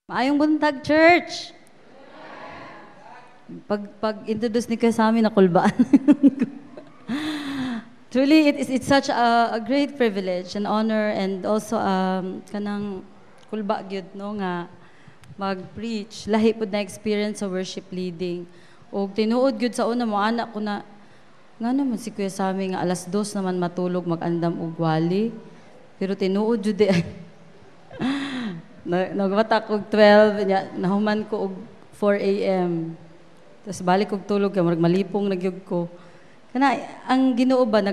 Maayong buntag, church! Pag-introduce ni kayo sa amin, nakulbaan. Truly, it's such a great privilege and honor and also kanang kulba gyud no nga mag-preach. Lahi pud na experience sa worship leading. O tinuod gyud sa una mo anak ko na nga naman si Kuya Sammy nga alas 2 naman matulog mag-andam og wali. Pero tinuod jud di. Nagwatak og 12, nahuman ko og 4 a.m. Tapos balik og tulog, kaya malipong nagyug ko. Kana, ang Ginoo ba,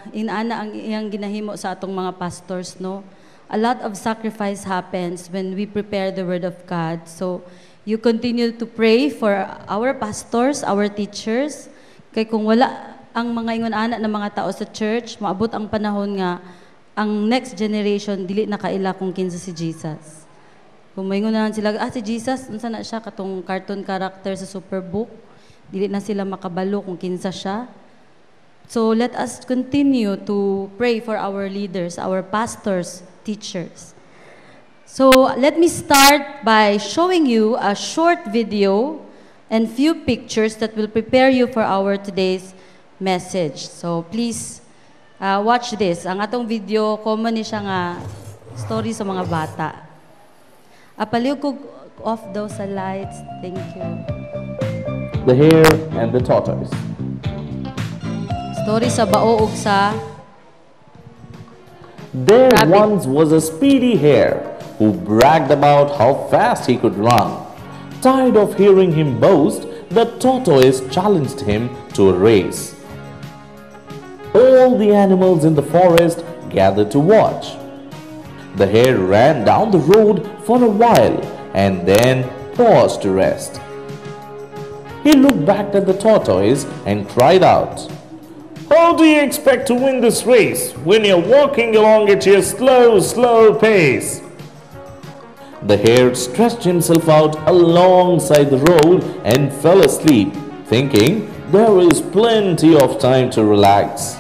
inaana ang iyang ginahimo sa atong mga pastors, no? A lot of sacrifice happens when we prepare the Word of God. So, you continue to pray for our pastors, our teachers. Kay kung wala ang mga ingon-ana ng mga tao sa church, maabot ang panahon nga, ang next generation, dili na kaila kung kinsa si Jesus. Kung maingon na sila, si Jesus, unsa na siya, katong cartoon character sa Superbook, dili na sila makabalo kung kinsa siya. So let us continue to pray for our leaders, our pastors, teachers. So let me start by showing you a short video and few pictures that will prepare you for our today's message. So please watch this. Ang atong video, common ni siya nga story sa mga bata. Apaliw ko off daw sa lights. Thank you. The Hare and the Tortoise. Story sa bao ug sa There rabbit. once was a speedy hare who bragged about how fast he could run. Tired of hearing him boast, the tortoise challenged him to a race. All the animals in the forest gathered to watch. The hare ran down the road for a while and then paused to rest. He looked back at the tortoise and cried out, "How do you expect to win this race when you're walking along at your slow pace?" The hare stretched himself out alongside the road and fell asleep, thinking there is plenty of time to relax.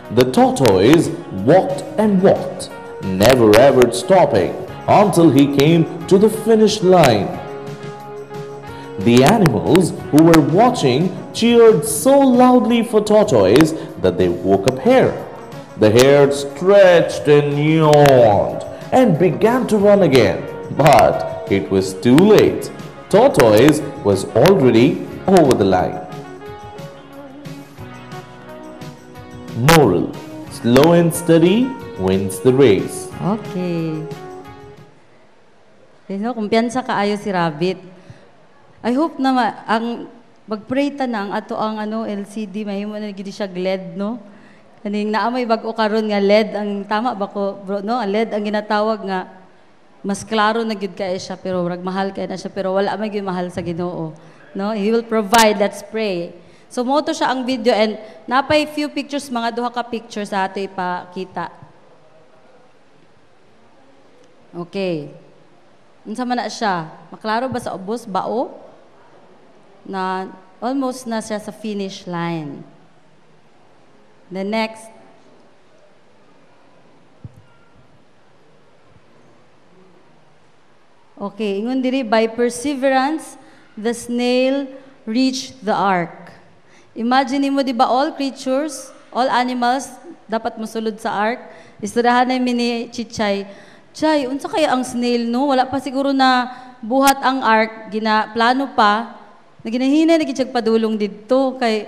The tortoise walked and walked, never ever stopping until he came to the finish line. The animals who were watching cheered so loudly for Tortoise that they woke up Hare. The hare stretched and yawned and began to run again, but it was too late. Tortoise was already over the line. Moral: slow and steady wins the race. Okay. So, kumpiyansa kaayo si Rabbit. I hope na ang mag-pray ta na ang ato ang LCD mahimo na gid siya LED, no? Kaning naamay bag-o karon nga LED ang tama ba ko, bro, no? Ang LED ang ginatawag nga mas klaro na gid kay siya pero rag mahal kay na siya pero wala may gyud mahal sa Ginoo, no? He will provide. Let's pray. So mo to siya ang video and napay few pictures, mga duha ka pictures sa ato ipakita. Okay. Unsa man na siya? Maklaro ba sa ubos bao? Na almost na siya sa finish line. The next. Okay, ingon diri, by perseverance the snail reached the ark. Imagine mo, di ba, all creatures, all animals dapat mosulod sa ark. Istoryahan na ni Chichay, "Chay, unsa kaya ang snail, no? Wala pa siguro na buhat ang ark, plano pa, na ginahinay na gitsag padulong didto kay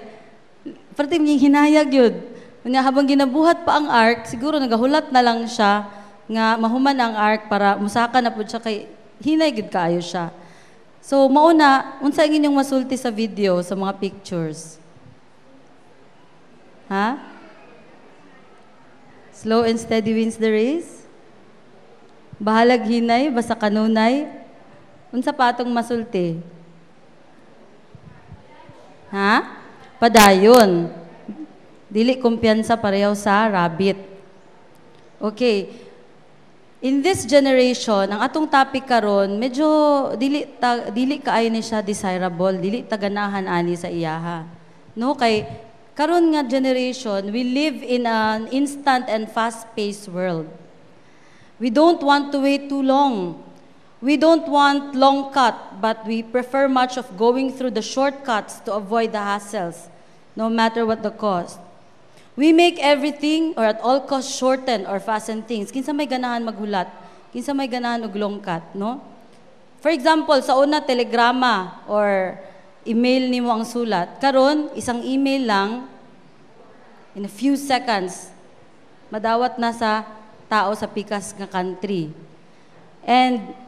parte ning hinayag yun. Unya habang ginabuhat pa ang ark, siguro nagahulat na lang siya nga mahuman ang ark para musaka na pud siya kay hinay gid kaayo siya." So mauna, unsa ang inyong masulti sa video, sa mga pictures? Ha? Slow and steady wins the race? Bahalag hinay, basta kanunay? Unsa pa atong masulti? Ha? Padayon. Dili kumpiyansa pareho sa rabbit. Okay. In this generation, ang atong topic karon medyo dili kaayo ni siya desirable, dili taganahan ani sa iyaha. No, kay karon nga generation, we live in an instant and fast-paced world. We don't want to wait too long. We don't want long cut, but we prefer much of going through the shortcuts to avoid the hassles, no matter what the cost. We make everything or at all costs shorten or fasten things. Kinsa may ganahan maghulat, kinsa may ganahan og long cut, no? For example, sa una telegrama or email nimo ang sulat. Karon, isang email lang, in a few seconds, madawat na sa tao sa pikas nga country. And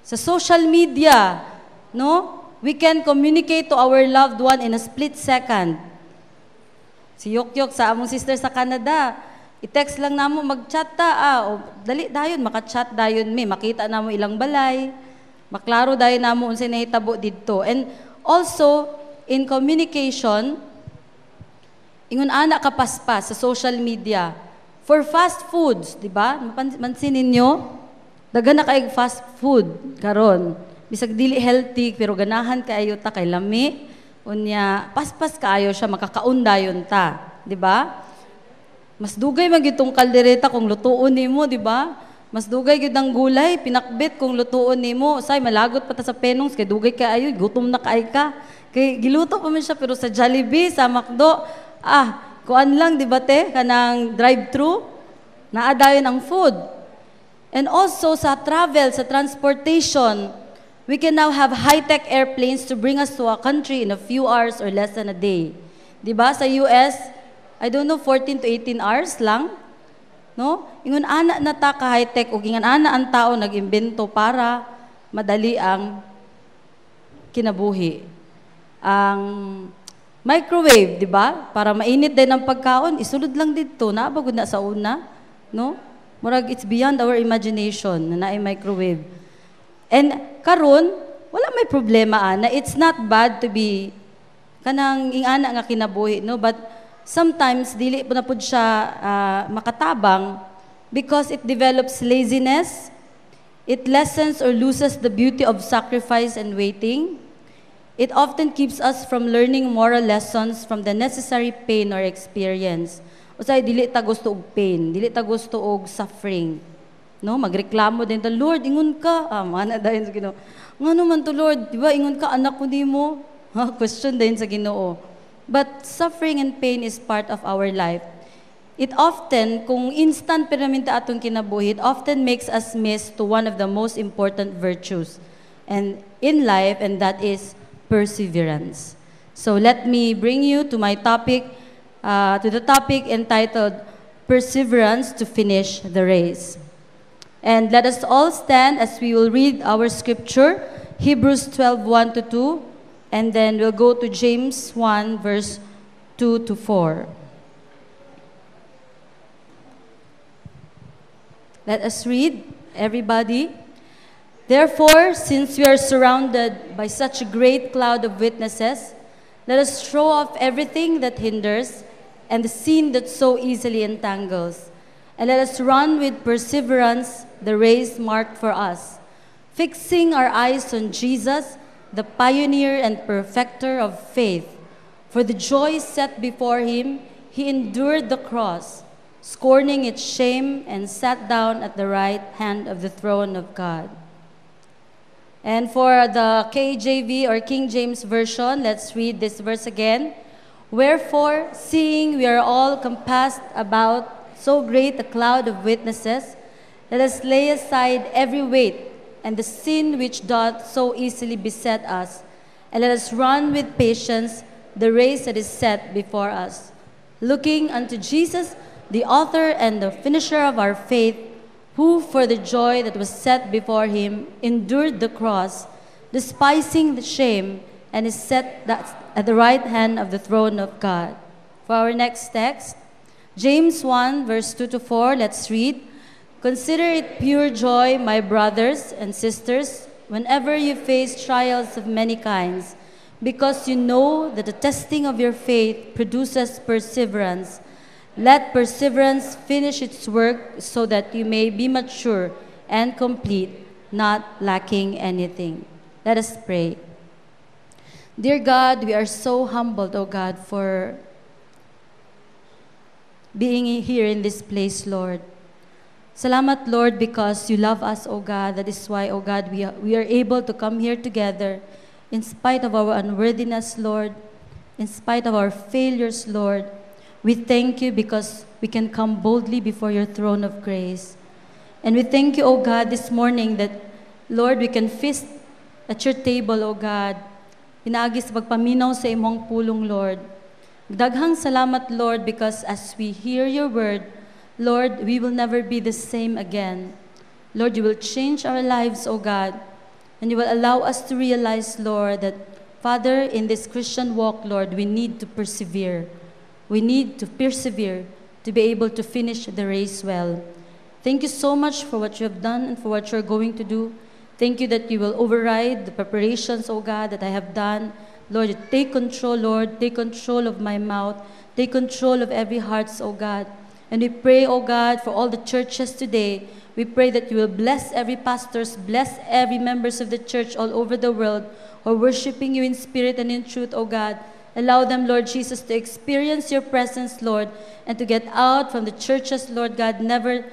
sa social media, no, we can communicate to our loved one in a split second. Si Yokyok sa among sister sa Canada, i-text lang namo mag-chat ta, o dali dayon maka-chat dayon mi, makita namo ilang balay, maklaro dayon namo unsay nahitabo didto. And also in communication, ingon ana kapaspas sa social media for fast foods, di ba? Mansin ninyo, daghan na kaayong fast food karon. Bisag dili healthy pero ganahan kaayo ta kay lami. Unya paspas kaayo siya makakaon dayon ta, di ba? Mas dugay man gyud tong kaldereta kung lutuon nimo, di ba? Mas dugay gyud ang gulay pinakbit kung lutuon nimo. Say malagot pa ta sa penongs kay dugay kaayo, gutom na kaay ka. Kay giluto pa man siya pero sa Jollibee, sa McDo, kuan lang di ba te kanang drive-thru naa dayon ang food. And also sa travel, sa transportation, we can now have high-tech airplanes to bring us to a country in a few hours or less than a day. Diba? Sa US, I don't know, 14 to 18 hours lang. No? Ingon ana na ta ka high-tech, o ingon ana ang tao nag-imbento para madali ang kinabuhi. Ang microwave, diba? Para mainit din ang pagkaon, isulod lang dito, naabagod na sa una. No? Murag, it's beyond our imagination na naay microwave. And karon, wala may problema na it's not bad to be kanang ingana nga kinabuhi, no? But sometimes dili po na pud siya makatabang because it develops laziness, it lessens or loses the beauty of sacrifice and waiting. It often keeps us from learning moral lessons from the necessary pain or experience. Usay dili ta gusto og pain, dili ta gusto og suffering. No, magreklamo din ta, Lord, ingon ka. Mana dayon sa Ginoo. Ngano man to, Lord, di ba ingon ka anak ko nimo? Question din sa Ginoo. But suffering and pain is part of our life. It often, kung instant pinaminta atong kinabuhi, it often makes us miss to one of the most important virtues and in life, and that is perseverance. So let me bring you to my topic, to the topic entitled Perseverance to Finish the Race. And let us all stand as we will read our scripture, Hebrews 12:1 to 2, and then we'll go to James 1, verse 2 to 4. Let us read, everybody. Therefore, since we are surrounded by such a great cloud of witnesses, let us throw off everything that hinders and the sin that so easily entangles, and let us run with perseverance the race marked for us, fixing our eyes on Jesus, the pioneer and perfecter of faith. For the joy set before him, he endured the cross, scorning its shame, and sat down at the right hand of the throne of God. And for the KJV or King James Version, let's read this verse again. Wherefore, seeing we are all compassed about so great a cloud of witnesses, let us lay aside every weight and the sin which doth so easily beset us, and let us run with patience the race that is set before us, looking unto Jesus, the author and the finisher of our faith, who for the joy that was set before him endured the cross, despising the shame, and is set at the right hand of the throne of God. For our next text, James 1, verse 2 to 4, let's read. Consider it pure joy, my brothers and sisters, whenever you face trials of many kinds, because you know that the testing of your faith produces perseverance. Let perseverance finish its work so that you may be mature and complete, not lacking anything. Let us pray. Dear God, we are so humbled, O God, for being here in this place, Lord. Salamat, Lord, because you love us, O God. That is why, O God, we are able to come here together in spite of our unworthiness, Lord, in spite of our failures, Lord. We thank you because we can come boldly before your throne of grace. And we thank you, O God, this morning that, Lord, we can feast at your table, O God. Pinaagi sa pagpaminaw sa imong pulong, Lord. Daghang salamat, Lord, because as we hear your word, Lord, we will never be the same again. Lord, you will change our lives, O God, and you will allow us to realize, Lord, that, Father, in this Christian walk, Lord, we need to persevere. We need to persevere to be able to finish the race well. Thank you so much for what you have done and for what you're going to do. Thank you that you will override the preparations, O God, that I have done. Lord, take control, Lord. Take control of my mouth. Take control of every heart, O God. And we pray, O God, for all the churches today. We pray that you will bless every pastors, bless every members of the church all over the world who are worshiping you in spirit and in truth, O God. Allow them, Lord Jesus, to experience your presence, Lord, and to get out from the churches, Lord God, never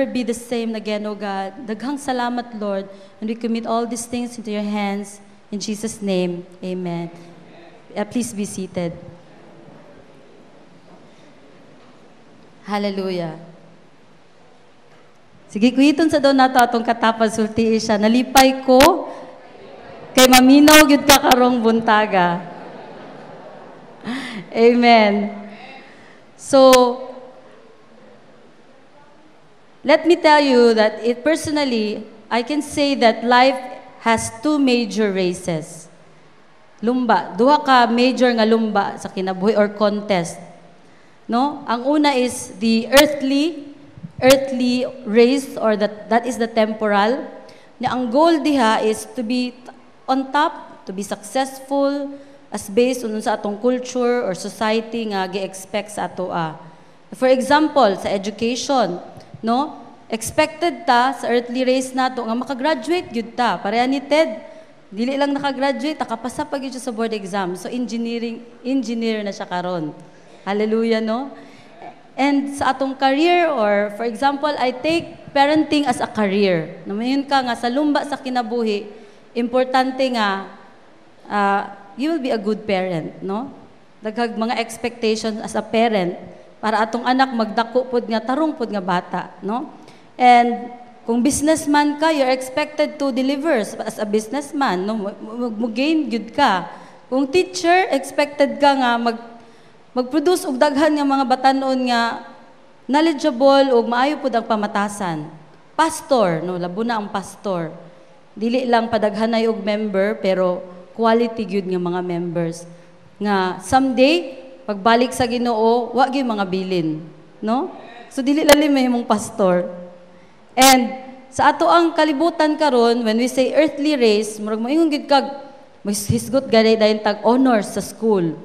be the same again, O God. Daghang salamat, Lord, and we commit all these things into your hands. In Jesus' name, amen. Please be seated. Hallelujah. Sige, kuhiton sa doon nato atong katapos sulti siya. Nalipay ko, kay maminaw gyud ka karong buntaga. Amen. So, let me tell you that personally, I can say that life has two major races. Lumba. Duha ka major nga lumba sa kinabuhi or contest. No? Ang una is the earthly race, or that is the temporal. Na ang goal diha is to be on top, to be successful, as based on sa atong culture or society nga gi-expect sa atoa. For example, sa education, no? Expected ta sa earthly race nato nga makagraduate gyud ta. Pareha ni Ted, dili lang nakagraduate, nakapasa pa gyud siya sa board exam. So engineer na siya karon. Hallelujah, no? And sa atong career, or for example, I take parenting as a career. Namayon ka nga sa lumba sa kinabuhi, importante nga you will be a good parent, no? Daghag mga expectations as a parent para atong anak magdako pod nga tarong pod nga bata, no? And kung businessman ka, you're expected to deliver as a businessman, no? Mo-gain good ka. Kung teacher, expected ka nga mag-produce og daghan nga mga batanon nga knowledgeable og maayo pud ang pamatasan. Pastor, no, labo na ang pastor. Dili lang padaghanay og member pero quality gyud nga mga members. Nga someday pagbalik sa Ginoo, wa gyud mga bilin, no? So dili lalim mahimong pastor. And sa ato ang kalibutan karon, when we say earthly race, murag moingon gid kag hisgot gani dayon tag honors sa school.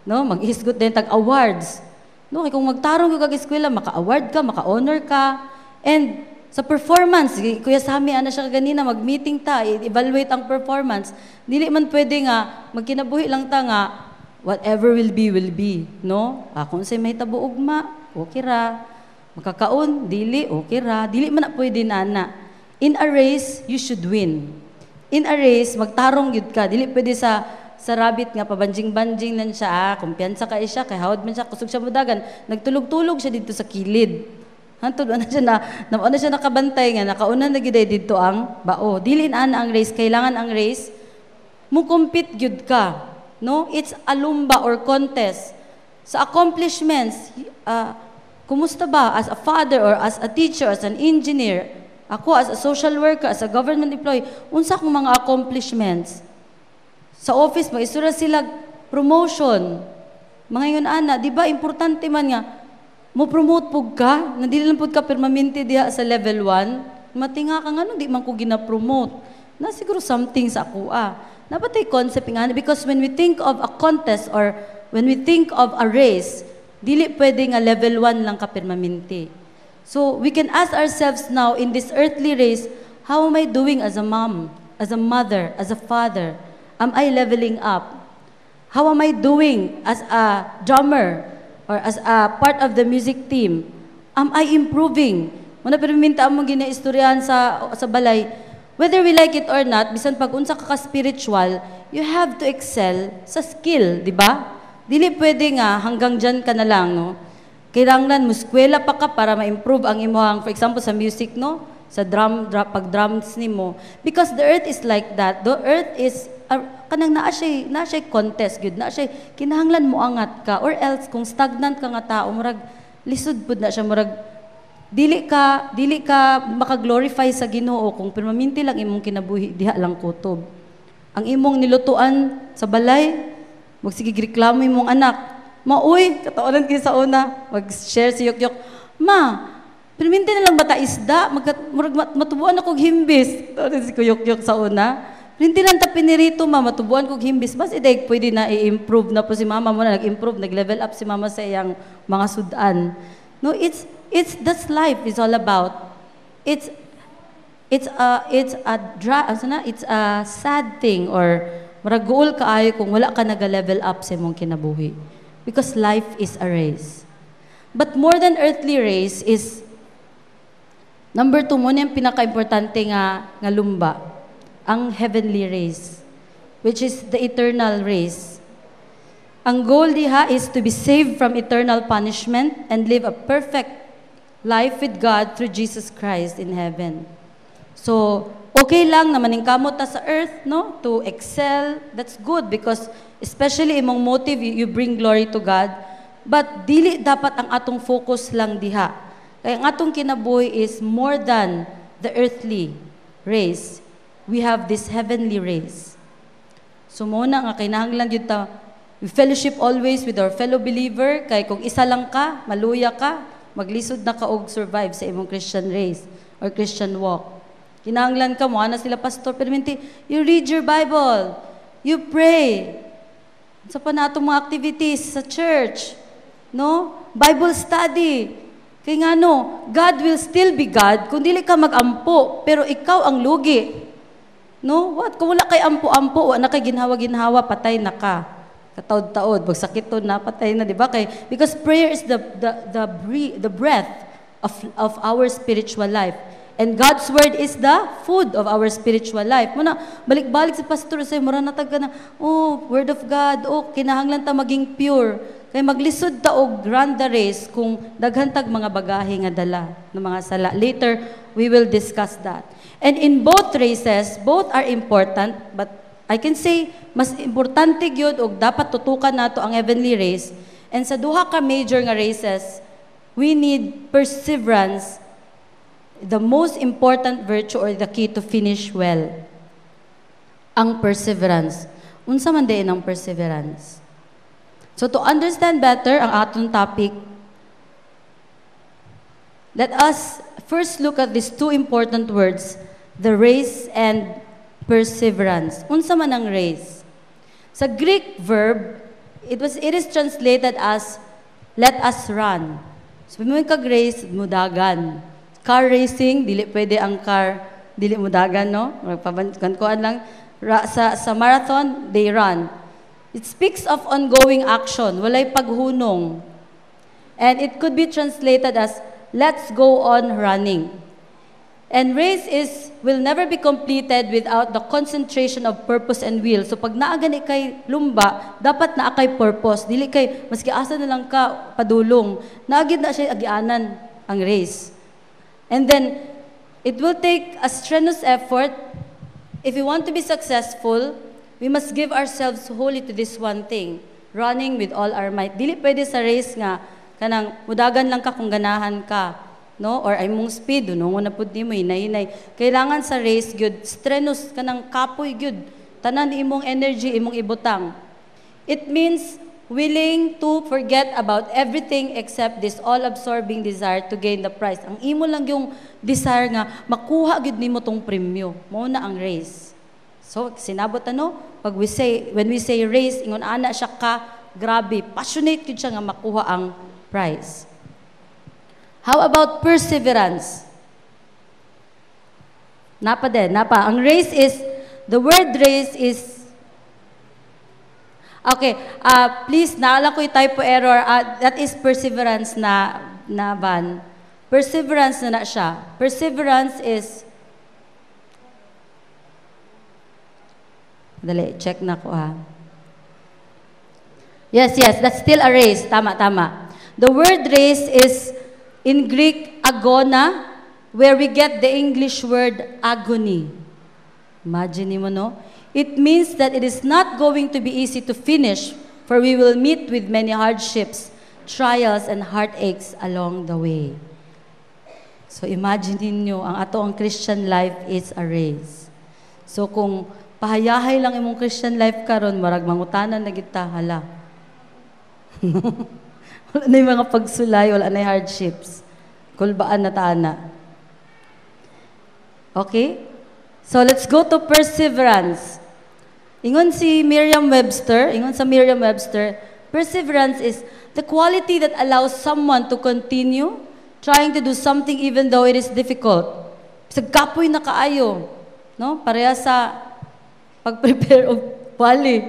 No, maghisgot din tag awards. No, kay kung magtarong ka kag eskwela, maka-award ka, maka-honor ka. And sa performance, Kuya Sammy, ana siya ganina, mag-meeting ta, evaluate ang performance. Dili man pwede nga, magkinabuhi lang ta nga, whatever will be, no? Kung say may tabo ugma, okay ra. Makakaon, dili, okay ra. Dili man na pwede nana. In a race, you should win. In a race, magtarong yun ka. Dili pwede sa rabbit nga, pabanjing-banjing nan siya, kumpiyansa ka siya, kay hawad man siya, kusog siya mudagan, nagtulog-tulog siya dito sa kilid. Hantod, ano siya nakabantay nga, nakauna na giday dito ang bao. Dili na ang race, kailangan ang race, mo compete gyud ka. No? It's a lumba or contest. Sa accomplishments, kumusta ba as a father or as a teacher, as an engineer, ako as a social worker, as a government employee, unsa kong mga accomplishments? Sa office, mag-isura sila promotion. Mga yun, ana, di ba, importante man nga, mo promote pug ka, nandili lang pud ka permanente diha sa level 1, matinga ka nga, di man ko gina-promote. Na siguro something sa kuha. Napatay concept nga, because when we think of a contest or when we think of a race, dili pwede nga level 1 lang ka permanente. So, we can ask ourselves now, in this earthly race, how am I doing as a mom, as a mother, as a father? Am I leveling up? How am I doing as a drummer or as a part of the music team? Am I improving? Muna pero minta mo ginaistoryahan sa balay, whether we like it or not, bisan pag unsa ka spiritual, you have to excel sa skill, di ba? Dili pwede nga hanggang dyan ka na lang, no? Kailangan mo eskwela pa ka para ma-improve ang imong, for example sa music, no? Sa pag drums nimo, because the earth is like that. The earth is kanang naa siya contest gud, na siya kinahanglan mo angat ka, or else kung stagnant ka nga tao, murag lisod pud na siya, murag dili ka maka-glorify sa Ginoo kung permanente lang imong kinabuhi diha lang kutob. Ang imong nilutuan sa balay, magsige reklamo imong anak, mauy kataonan kay sa una, mag-share si Yok-Yok, ma permanente na lang bata isda, murag matubuan ako himbis. Kataonan si Yok-Yok sa una. Hindi lang ta pinirito, ma, matubuan kog himbis. Bas iday pwede na i-improve na po si mama mo na nag-improve, nag-level up si mama sa iyang mga sudan. No, that's life is all about. It's a sad thing, or maraguol kaayo kung wala ka nag-level up sa imong kinabuhi. Because life is a race. But more than earthly race is number 2 mo na yung pinaka-importante nga lumba. Ang heavenly race, which is the eternal race. Ang goal diha is to be saved from eternal punishment and live a perfect life with God through Jesus Christ in heaven. So, okay lang na maningkamot ta sa earth, no? To excel, that's good because especially imong motive, you bring glory to God. But dili dapat ang atong focus lang diha. Kaya ang atong kinabuhi is more than the earthly race. We have this heavenly race. So muna nga kinahanglan gyud ta we fellowship always with our fellow believer, kay kung isa lang ka, maluya ka, maglisod na ka og survive sa imong Christian race or Christian walk. Kinahanglan ka mo ana sila pastor, pero you read your Bible, you pray. Sa pa natong mga activities sa church, no? Bible study. Kaya nga no, God will still be God kung dili ka magampo, pero ikaw ang lugi. No? What? Kung wala kay ampo-ampo, wala kay ginhawa-ginhawa, patay na ka. Kataod-taod, magsakit to na, patay na, di ba? Because prayer is the breath of our spiritual life. And God's word is the food of our spiritual life. Muna, balik-balik sa pastor, say, mura natag ka na, oh, word of God, oh, kinahanglan ta maging pure. Kaya maglisod ta og run the race kung daghantag mga bagahe nga dala ng mga sala. Later, we will discuss that. And in both races, both are important, but I can say, mas importante gyud og dapat tutukan nato ang heavenly race. And sa duha ka major nga races, we need perseverance, the most important virtue or the key to finish well. Ang perseverance. Unsa man diin ang perseverance? So to understand better ang atong topic, let us first look at these two important words, the race and perseverance. Unsa man ang race? Sa Greek verb, it is translated as let us run. So mo kag-race, mudagan. Car racing, dili pwede ang car, dili mudagan, no? Magpabankuan lang. Sa marathon, they run. It speaks of ongoing action, walay paghunong. And it could be translated as let's go on running. And race will never be completed without the concentration of purpose and will. So pag naagani kay lumba, dapat naa kay purpose. Dili kay maski asa na lang ka padulong. Naagid na siya agianan ang race. And then it will take a strenuous effort. If we want to be successful, we must give ourselves wholly to this one thing, running with all our might. Dili pwede sa race nga kanang mudagan lang ka kung ganahan ka, no? Or ay mong speed, no? Na pud nimo hinay-hinay. Kailangan sa race gyud strenuous kanang kapoy gyud. Tanan imong energy imong ibutang. It means willing to forget about everything except this all-absorbing desire to gain the prize. Ang imo lang yung desire nga makuha gyud nimo tong premyo. Mao na ang race. So sinabot ano, when we say race, ingon ana siya ka grabe, passionate gyud siya nga makuha ang prize. How about perseverance? Napa. Ang race is, the word race is, okay, please, naala ko yung typo error. That is perseverance na van. Perseverance na siya. Perseverance is, dali, check na ko ha. Yes, that's still a race. Tama. The word race is in Greek, agona, where we get the English word agony. Imagine mo, no? It means that it is not going to be easy to finish, for we will meet with many hardships, trials, and heartaches along the way. So imagine niyo, ang Christian life is a race. So kung pahayahay lang imong Christian life karon, marag mangutanan na kita, hala. Wala na yung mga pagsulay, wala na yung hardships. Kulbaan na taana. Okay? So let's go to perseverance. Ingon sa Merriam-Webster, perseverance is the quality that allows someone to continue trying to do something even though it is difficult. Sa kapoy na kaayo, no? Pareha sa pag-prepare of pali.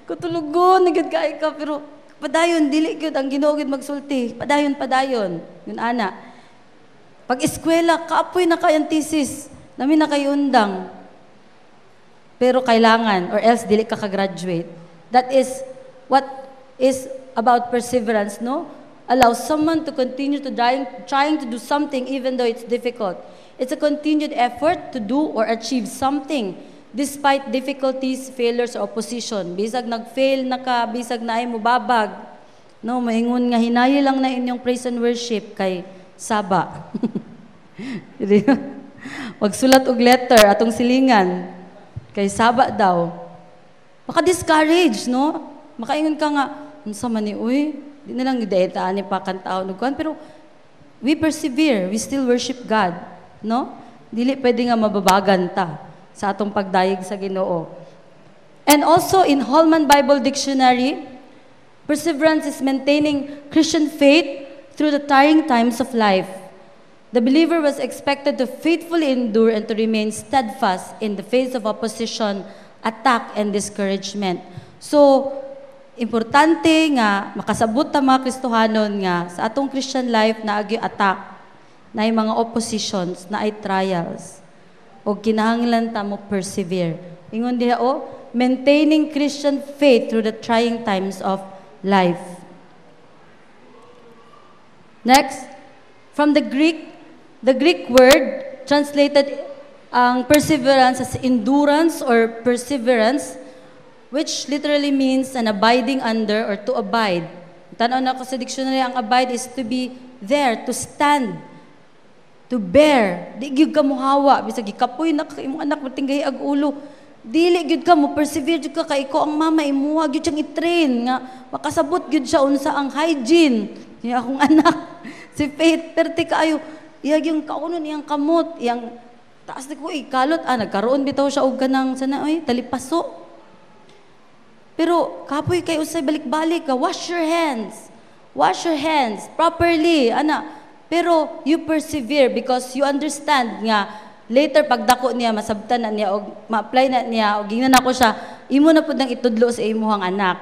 Kutulugon, nagad ka, pero padayon, dili gyud ang Ginoo gyud magsulti. Padayon. Yun ana. Pag eskwela, kapoy na kayang thesis. Nami na kayo undang. Pero kailangan, or else dili ka ka-graduate. That is what is about perseverance, no? Allow someone to continue to trying to do something even though it's difficult. It's a continued effort to do or achieve something despite difficulties, failures, or opposition. Bisag nag-fail na ka, bisag na ay mo babag. No, maingon nga hinayo lang na inyong praise and worship kay Saba. Magsulat og letter atong silingan kay Saba daw. Maka-discourage, no? Makaingon ka nga, unsa man ni uy, di na lang gidaetaan ni pakantaon ug kuan, pero we persevere, we still worship God, no? Dili pwede nga mababagan ta sa atong pagdayeg sa Ginoo. And also in Holman Bible Dictionary, perseverance is maintaining Christian faith through the trying times of life. The believer was expected to faithfully endure and to remain steadfast in the face of opposition, attack, and discouragement. So, importante nga makasabot ta mga Kristohanon nga sa atong Christian life na agi attack, na ay mga oppositions, na ay trials, o kinahanglan ta mo persevere. Ingon diha maintaining Christian faith through the trying times of life. Next, from the Greek word translated ang perseverance as endurance or perseverance, which literally means an abiding under or to abide. Tanaw na ko sa dictionary, ang abide is to be there, to stand, to bear. Di gyud ka muhawa, bisag gikapoy na ka imong anak matinggahi ag ulo. Dili gyud ka mo persevere gyud ka kay ko ang mama imuha gyud siyang i-train nga makasabot gyud siya unsa ang hygiene. Niya akong anak si Faith perti kaayo. Iyag yung kaunon iyang kamot, iyang taas na ko kalot nagkaroon bitaw siya og kanang sana talipaso. Pero kapoy kay usay balik-balik ka, wash your hands properly, ana. Pero you persevere because you understand nga later pagdako niya masabtan na niya og ma-apply na niya og gingnan ako siya, imo na pud nang itudlo sa imuhang anak.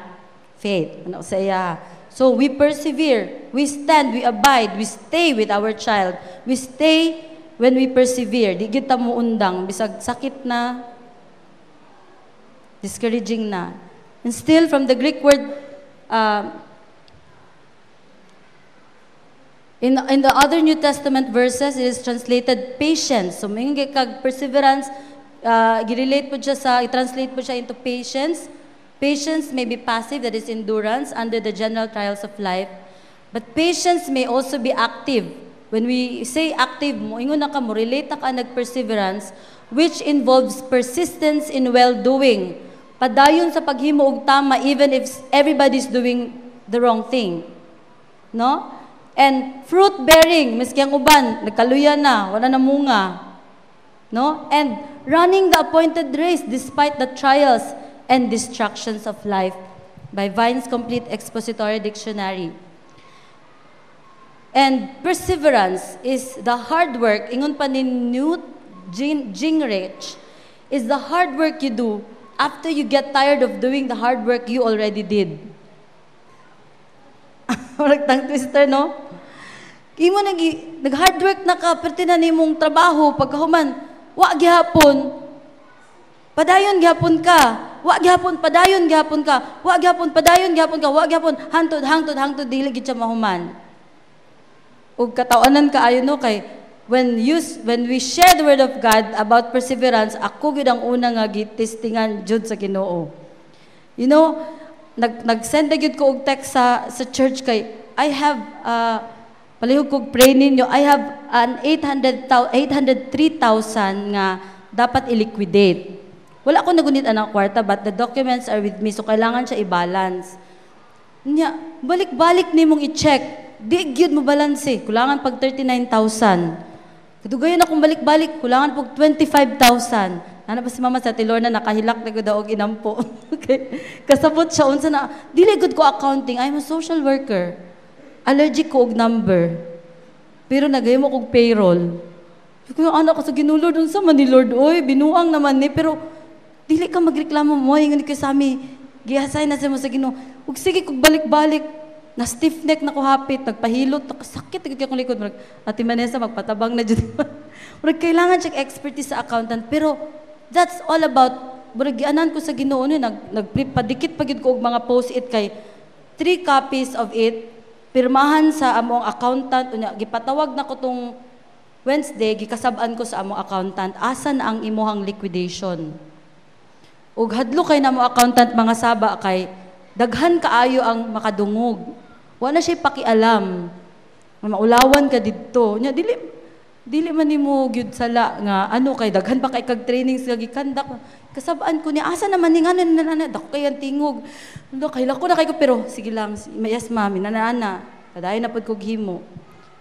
Faith, ano sa iya. So we persevere, we stand, we abide, we stay with our child. We stay when we persevere. Di gyud ta mo undang bisag sakit na, discouraging na. And still from the Greek word, in the other New Testament verses, it is translated patience. So may kag perseverance, i-relate po siya i-translate po siya into patience. Patience may be passive, that is endurance, under the general trials of life. But patience may also be active. When we say active, moingon na ka mo, relate na ka nag-perseverance, which involves persistence in well-doing. Padayon sa paghimo og tama even if everybody's doing the wrong thing. No? And fruit-bearing, miski ang uban, nagkaluyan na, wala na munga. No? And running the appointed race despite the trials and distractions of life, by Vine's Complete Expository Dictionary. And perseverance is the hard work, ingon pa ni Newt Gingrich, is the hard work you do after you get tired of doing the hard work you already did. Parang tongue twister, no? Imo nag-hard work na ka, pertinan nimong trabaho, pagkahuman, wa gihapon, padayon gihapon ka, wa gihapon, padayon gihapon ka, wa gihapon, padayon gihapon ka, wa gihapon, hangtod, dili gid siya mahuman. Ug katawanan kaayo no kay when we share the word of God about perseverance, ako gyud ang una nga gitistingan jud sa Ginoo. You know, nag-send gyud ko og text sa church kay I have palihog kog pray ninyo, I have an 803,000 nga dapat i-liquidate. Wala ko nagunit anang kwarta, but the documents are with me, so kailangan siya i-balance. Nya, balik-balik nimong i-check. Di gyud mo balance eh. Kulangan pag 39,000. Kadugayon akong balik-balik, kulangan pag 25,000. Nana pa si mama sa tilor na nakahilak na ko daw og inampo. Okay. Kasabot siya unsa na, dili gud ko accounting, I'm a social worker. Allergic ko og number. Pero nagayo mo kog payroll. Yung anak ko sa ginulod, unsa man ni Lord, oy, binuang naman ni, pero dili ka magreklamo mo, ingon ka sa ami, gihasay na sa mo sa Ginoo. Ug sige kog balik-balik, na stiff neck na ko hapit, nagpahilot, nakasakit gid akong likod. Ate Manessa magpatabang na jud. Murag kailangan check expertise sa accountant, pero that's all about murag gianan ko sa Ginoo ni nagpadikit pa gid ko og mga post-it kay 3 copies of it pirmahan sa among accountant unya gipatawag na ko tong Wednesday gikasab-an ko sa among accountant asan ang imuhang liquidation ug hadlo kay namo accountant mga saba kay daghan kaayo ang makadungog wa na siya pakialam maulawan ka didto nya dili man nimo gyud sala nga ano kay daghan pa kay kag trainings nga gikandak kasab-an ko ni asa naman ni ngano nana dako kay ang tingog ndo kay lako na kay ko pero sige lang mayas mami nana padayon na pud kog himo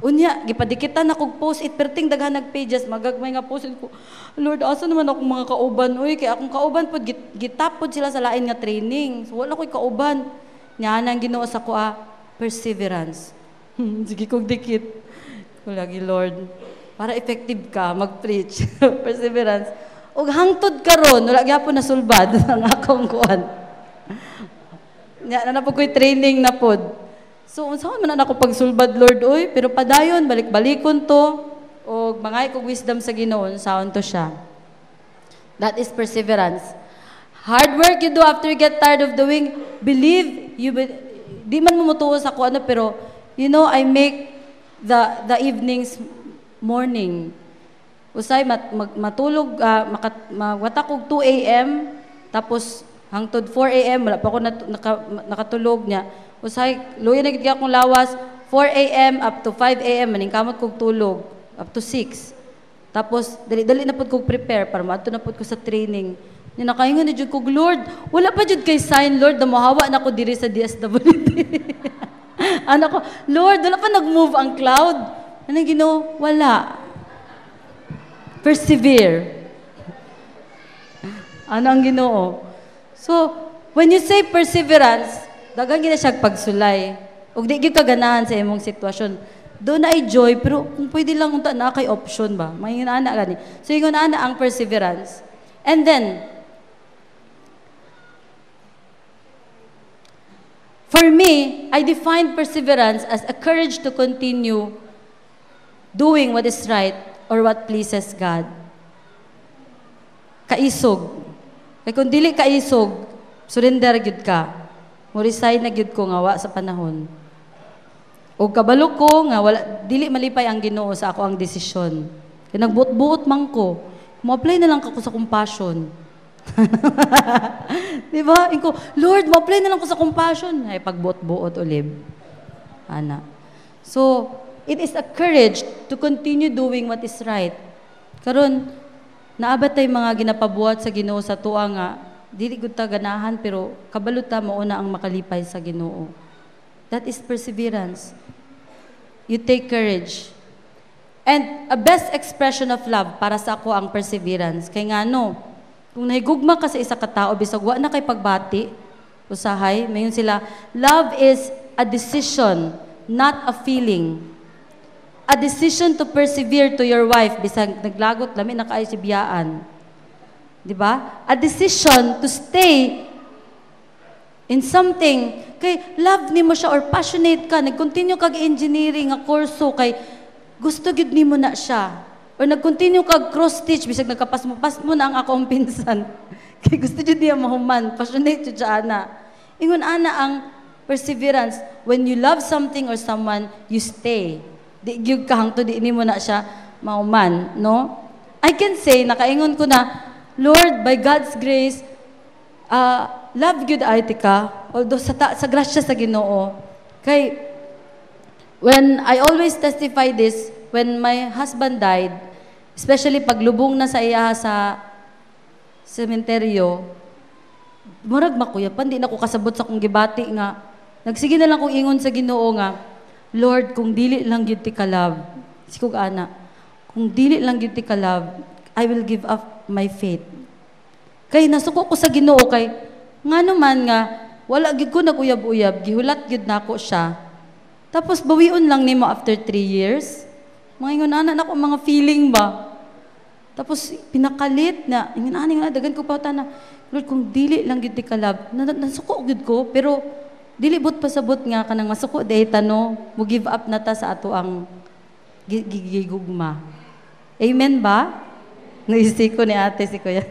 unya gipadikitan na kog post it perting daghan nag pages magagmay nga post ko Lord asa naman akong mga kauban oy kay akong kauban pud gitapod sila sa lain nga training so wala koy kauban nya nang Ginoo sa ko perseverance sige kog dikit ko lagi Lord para effective ka, mag-preach, perseverance. O hangtod karon wala gyapon na sulbad ang akong kuan. Na po ko'y training na pod. So, unsaon man ako pagsulbad, Lord, oy, pero padayon, balik-balikon to, o mangay kog wisdom sa Ginoo, unsaon to siya. That is perseverance. Hard work you do after you get tired of doing, believe, di man mo mutuo sa kuan, pero, you know, I make the evenings morning. Usay matulog magwatak og 2 AM tapos hangtod 4 AM wala pa ako nakatulog niya. Usay luya na gid akong lawas 4 AM up to 5 AM maning kamot kog tulog up to 6. Tapos dali na pud kog prepare para maadto na pud ko sa training. Ni nakaingon ni jud kog Lord, wala pa jud kay sign Lord na mohawa na ko diri sa DSWD. Ano ko, Lord, wala pa nag-move ang cloud. Ano Ginoo? Wala. Persevere. Ano ang Ginoo? So, when you say perseverance, daghang gina siya pagsulay. Ug di gyud ka ganahan sa imong sitwasyon. Doon na ay joy, pero kung pwede lang unta na kay option ba? May ana gani. So, ingon ana ang perseverance. And then, for me, I define perseverance as a courage to continue doing what is right or what pleases God. Kaisog. Kaya kung dili kaisog, surrender gyud ka. Mo-resign na gyud ko nga wa sa panahon. O kabalo ko nga wala dili malipay ang Ginoo sa ako ang desisyon. Kaya nagbuot-buot man ko. Mo-apply na lang ako sa compassion. Di ba? Inko, Lord, mo-apply na lang ko sa compassion. Ay pagbuot-buot ulib. Ana. So, it is a courage to continue doing what is right. Karon naabat tay mga ginapabuhat sa Ginoo sa tuwa nga dili gud ta ganahan pero kabalo ta mao na ang makalipay sa Ginoo. That is perseverance. You take courage. And a best expression of love para sa ako ang perseverance. Kay ngano, kung nahigugma ka sa isa ka tawo bisag wa na kay pagbati, usahay, mayon sila, love is a decision, not a feeling. A decision to persevere to your wife bisag naglagot lami na kaayo si biyaan. Di ba? A decision to stay in something Kay love nimo siya or passionate ka, nag-continue kag engineering nga kurso kay gusto gid nimo na siya. Or nag-continue kag cross-stitch bisag nagkapas mo na ang akong pinsan. Kay gusto jud niya mahuman, passionate jud siya ana. Ingon ana ang perseverance. When you love something or someone, you stay. Di gyud ka hangtod di nimo na siya mahuman, no? I can say nakaingon ko na, Lord, by God's grace, love gyud ay tika, although sa grasya sa Ginoo. Kay when I always testify this, when my husband died, especially pag lubong na sa iya sa sementeryo, murag makuyapan, di na ko kasabot sa kong gibati nga. Nagsige na lang kong ingon sa Ginoo nga, Lord, kung dili lang gyud ti ka love, sikog ana, kung dili lang gyud ti ka love, I will give up my faith. Kay nasuko ko sa Ginoo kay ngano man nga wala gyud ko naguyab-uyab, gihulat gyud nako siya. Tapos bawion lang nimo after 3 years. Mga ingon ana nako mga feeling ba. Tapos pinakalit na ingon ani nga dagan ko pauta na Lord kung dili lang gyud ti ka love, nasuko gyud ko pero dili bot pasabot nga kanang masuko dayta no, mo give up na ta sa ato ang gigugma. Amen ba? Naisip ko ni ate si kuya.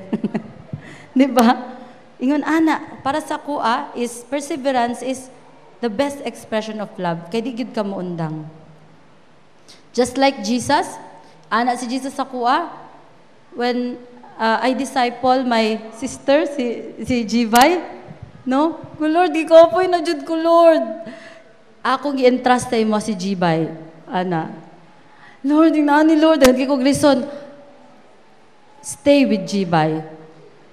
Di ba? Ingon ana, para sa kuha is perseverance is the best expression of love. Kay di gid ka moundang. Just like Jesus, ana si Jesus sa kuha, when I disciple my sister, si Jivay, no? Ko Lord, di ko apoy na jud ko Lord. Akong gi-entrust sa imo si Jivay. Ana. Lord, ni Lord, hindi ko grison. Stay with Jibay.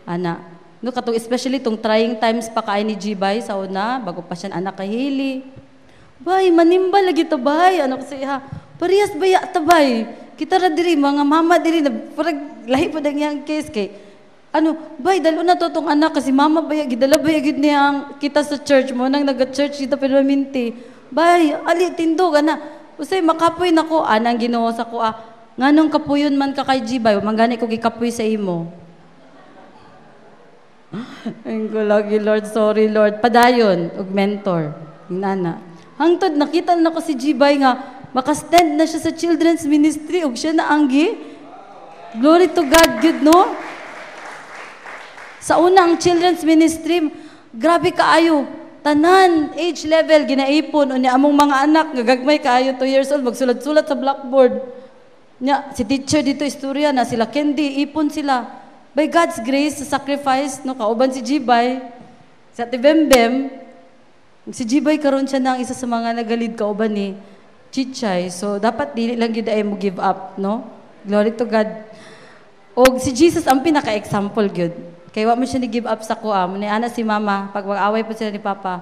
Ana. No, katong especially tong trying times pa kaay ni Jibay sa una, bago pa siya anak kahili. Bay, manimba lagi ta bay. Ano ko siya, parehas baya ta bay. Kita ra diri mga mama diri na parang lahi pa yang case kay. Ano, bay dalo na to tong anak kasi mama baya gidala baya gid niya kita sa church mo nang naga-church kita permanente. Bay, ali tindog ana. Usay makapoy nako anang Ginoo sa ko nganong kapuyon man ka kay Jibay, mangani ko gikapoy sa imo. Ang lagi Lord, sorry Lord. Padayon og mentor, inana. Hangtod nakita na ko si Jibay nga maka-stand na siya sa children's ministry ug siya na anggi. Glory to God, good no? Sa una ang children's ministry, grabe kaayo. Tanan, age level, ginaipon. O niya among mga anak, gagagmay kaayo, 2 years old, magsulat-sulat sa blackboard. Nya, si teacher dito, istorya na sila, Candy, ipon sila. By God's grace, sa sacrifice, no, kauban si Jibay, sa Tibembem, si Jibay karon siya ng isa sa mga nagalid kauban ni Chichay. So, dapat dili lang yun ay mo give up, no? Glory to God. O si Jesus ang pinaka-example gyud. Kaya wa mo siya ni-give up sa kuha. Muna ana si mama, pag mag-away po sila ni papa.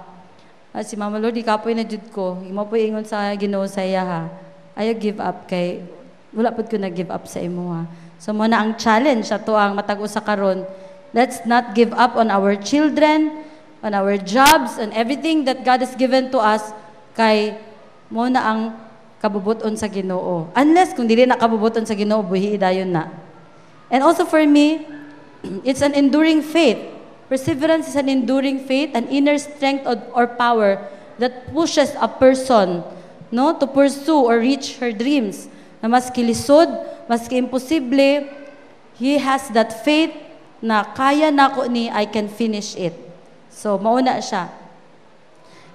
Si mama, Lord, ikapoy na jud ko. Imo po ingon sa Ginoo sa iya ha. Ayaw give up kay wala pud ko na-give up sa imo ha. So mo na ang challenge ato ang matag-o sa karon. Let's not give up on our children, on our jobs, on everything that God has given to us kay mo na ang kabubuton sa Ginoo. Unless kung dili na kabubuton sa Ginoo, buhi dayon na. And also for me, it's an enduring faith. Perseverance is an enduring faith, an inner strength or power that pushes a person, no, to pursue or reach her dreams. Na maski lisod, maski imposible, he has that faith na kaya nako ni I can finish it. So mauna siya.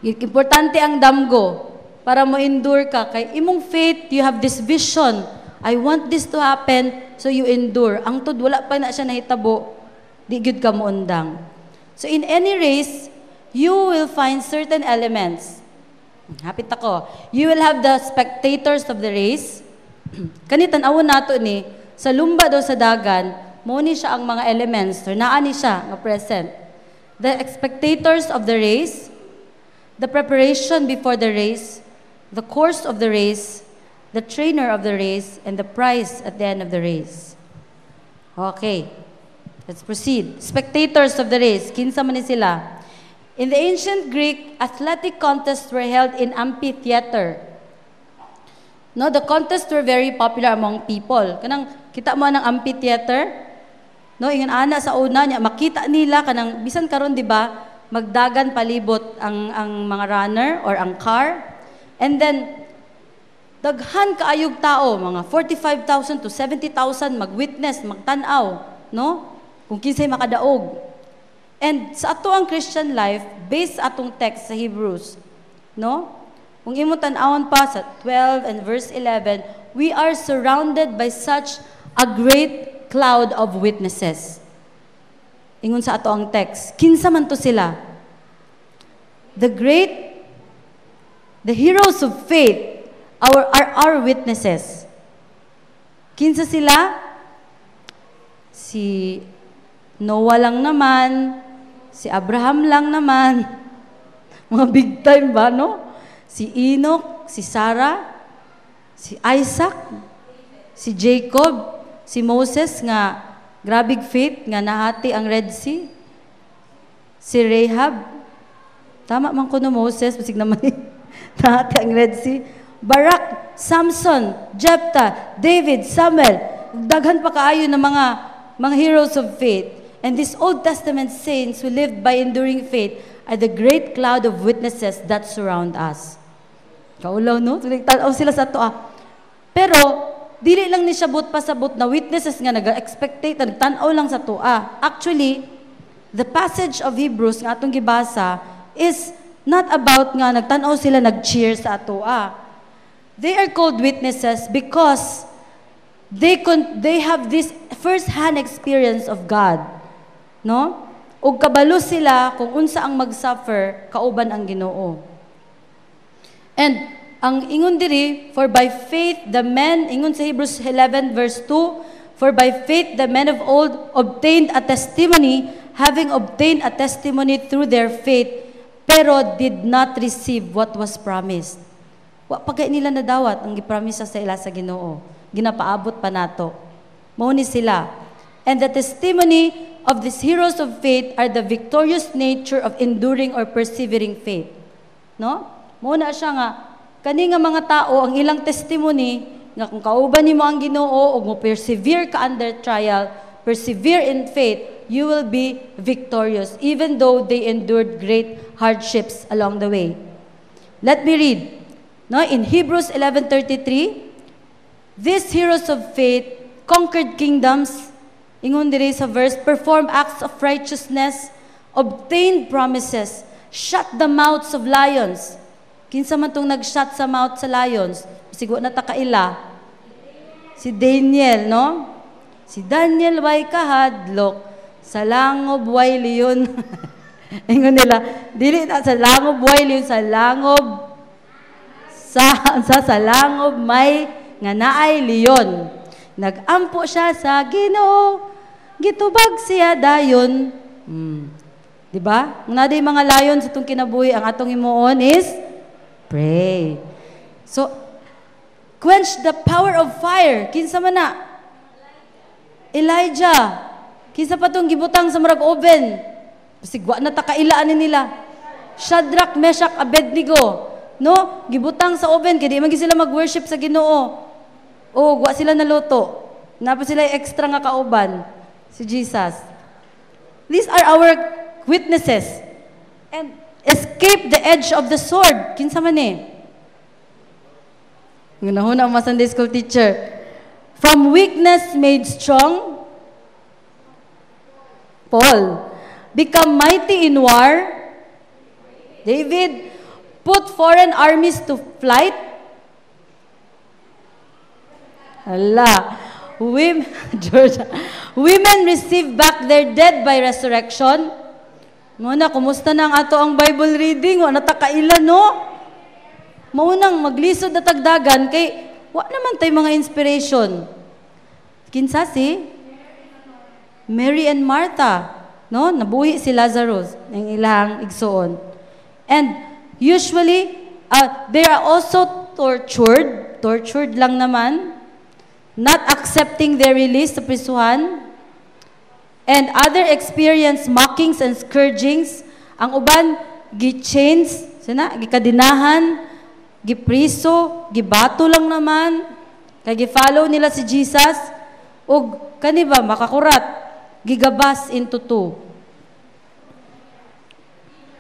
Importante ang damgo para mo endure ka kay imong faith, you have this vision. I want this to happen, so you endure. Ang tud wala pa na siya nahitabo, di gyud ka moundang. So in any race, you will find certain elements. Hapit ako. You will have the spectators of the race. Kanitan awon nato ni sa lumba daw sa dagan, mo ni siya ang mga elements, or naa ni siya nga present. The spectators of the race, the preparation before the race, the course of the race, the trainer of the race, and the prize at the end of the race. Okay, let's proceed. Spectators of the race, kinsa man ni sila? In the ancient Greek, athletic contests were held in amphitheater. No, the contests were very popular among people. Kanang kita mo ng amphitheater, no, ingon ana sa una niya makita nila kanang bisan karon di ba magdagan palibot ang mga runner or ang car. And then, daghan kaayog tao, mga 45,000 to 70,000 mag-witness, magtanaw, no? Kung kinsay makadaog. And sa ato ang Christian life, based atong text sa Hebrews, no? Kung imo tan-awon pa sa 12 and verse 11, we are surrounded by such a great cloud of witnesses. Ingon sa ato ang text, kinsa man to sila? The heroes of faith are our witnesses. Kinsa sila? Si Noah lang naman, si Abraham lang naman. Mga big time ba, no? Si Enoch, si Sarah, si Isaac, si Jacob, si Moses nga grabig faith nga nahati ang Red Sea. Si Rahab, tama man ko no Moses, masig naman nahati ang Red Sea. Barak, Samson, Jephthah, David, Samuel, daghan pa kaayo ng mga heroes of faith. And these Old Testament saints who lived by enduring faith are the great cloud of witnesses that surround us. Kaulaw, no? Tanaw sila sa to. Pero, dili lang ni siya pasabot na witnesses nga nag-expectate, nagtanaw lang sa to. Actually, the passage of Hebrews nga atong gibasa is not about nga nagtanaw sila, nag-cheer sa ato. They are called witnesses because they have this first-hand experience of God. No? Ug kabalo sila kung unsa ang mag-suffer kauban ang Ginoo. And ang ingon diri, for by faith the men, ingon sa Hebrews 11 verse 2, for by faith the men of old obtained a testimony, having obtained a testimony through their faith, pero did not receive what was promised. Wa pagay nila nadawat ang gipromise sa ila sa Ginoo. Ginapaabot pa nato. Mao ni sila. And the testimony of these heroes of faith are the victorious nature of enduring or persevering faith. No? Mao na siya nga kani nga mga tao ang ilang testimony nga kung kauban nimo ang Ginoo ug mo persevere ka under trial, persevere in faith, you will be victorious even though they endured great hardships along the way. Let me read. No, in Hebrews 11:33, these heroes of faith conquered kingdoms, ingon diri sa verse, performed acts of righteousness, obtained promises, shut the mouths of lions. Kinsa man tong nag-shut sa mouth sa lions? Siguro na takaila. Si Daniel, no? Si Daniel way kahadlok, sa langob way leon. Ingon nila, dili na sa langob way leon, sa langob sa langob may nga naay leon. Nagampo siya sa Ginoo, gitubag siya dayon. Di ba? Kung naday mga layon sa itong kinabuhi, ang atong imuon is pray. So, quench the power of fire. Kinsa man na? Elijah. Kinsa pa itong gibutang sa marag oven? Sigwa na takailaan nila. Shadrach, Meshach, Abednego. No? Gibutang sa oven, kaya di man sila mag-worship sa Ginoo. O, wa sila naluto. Napa sila extra nga kauban. Si Jesus. These are our witnesses. And escape the edge of the sword. Kinsa man eh? Ngunahuna ang Sunday school teacher. From weakness made strong. Paul. Become mighty in war. David. Put foreign armies to flight. Allah. Women receive back their dead by resurrection. Muna, kumusta na ang ato ang Bible reading? Wa natakaila, no? Maunang maglisod na tagdagan kay wa naman tay mga inspiration. Kinsa si Mary and Martha, no? Nabuhi si Lazarus ng ilang igsoon. And usually, they are also tortured lang naman, not accepting their release sa prisuhan, and other experience mockings and scourgings. Ang uban, gi-chains, gikadinahan, gipriso, gibato lang naman, kay gi-follow nila si Jesus, ug kaniba, makakurat, gigabas into two.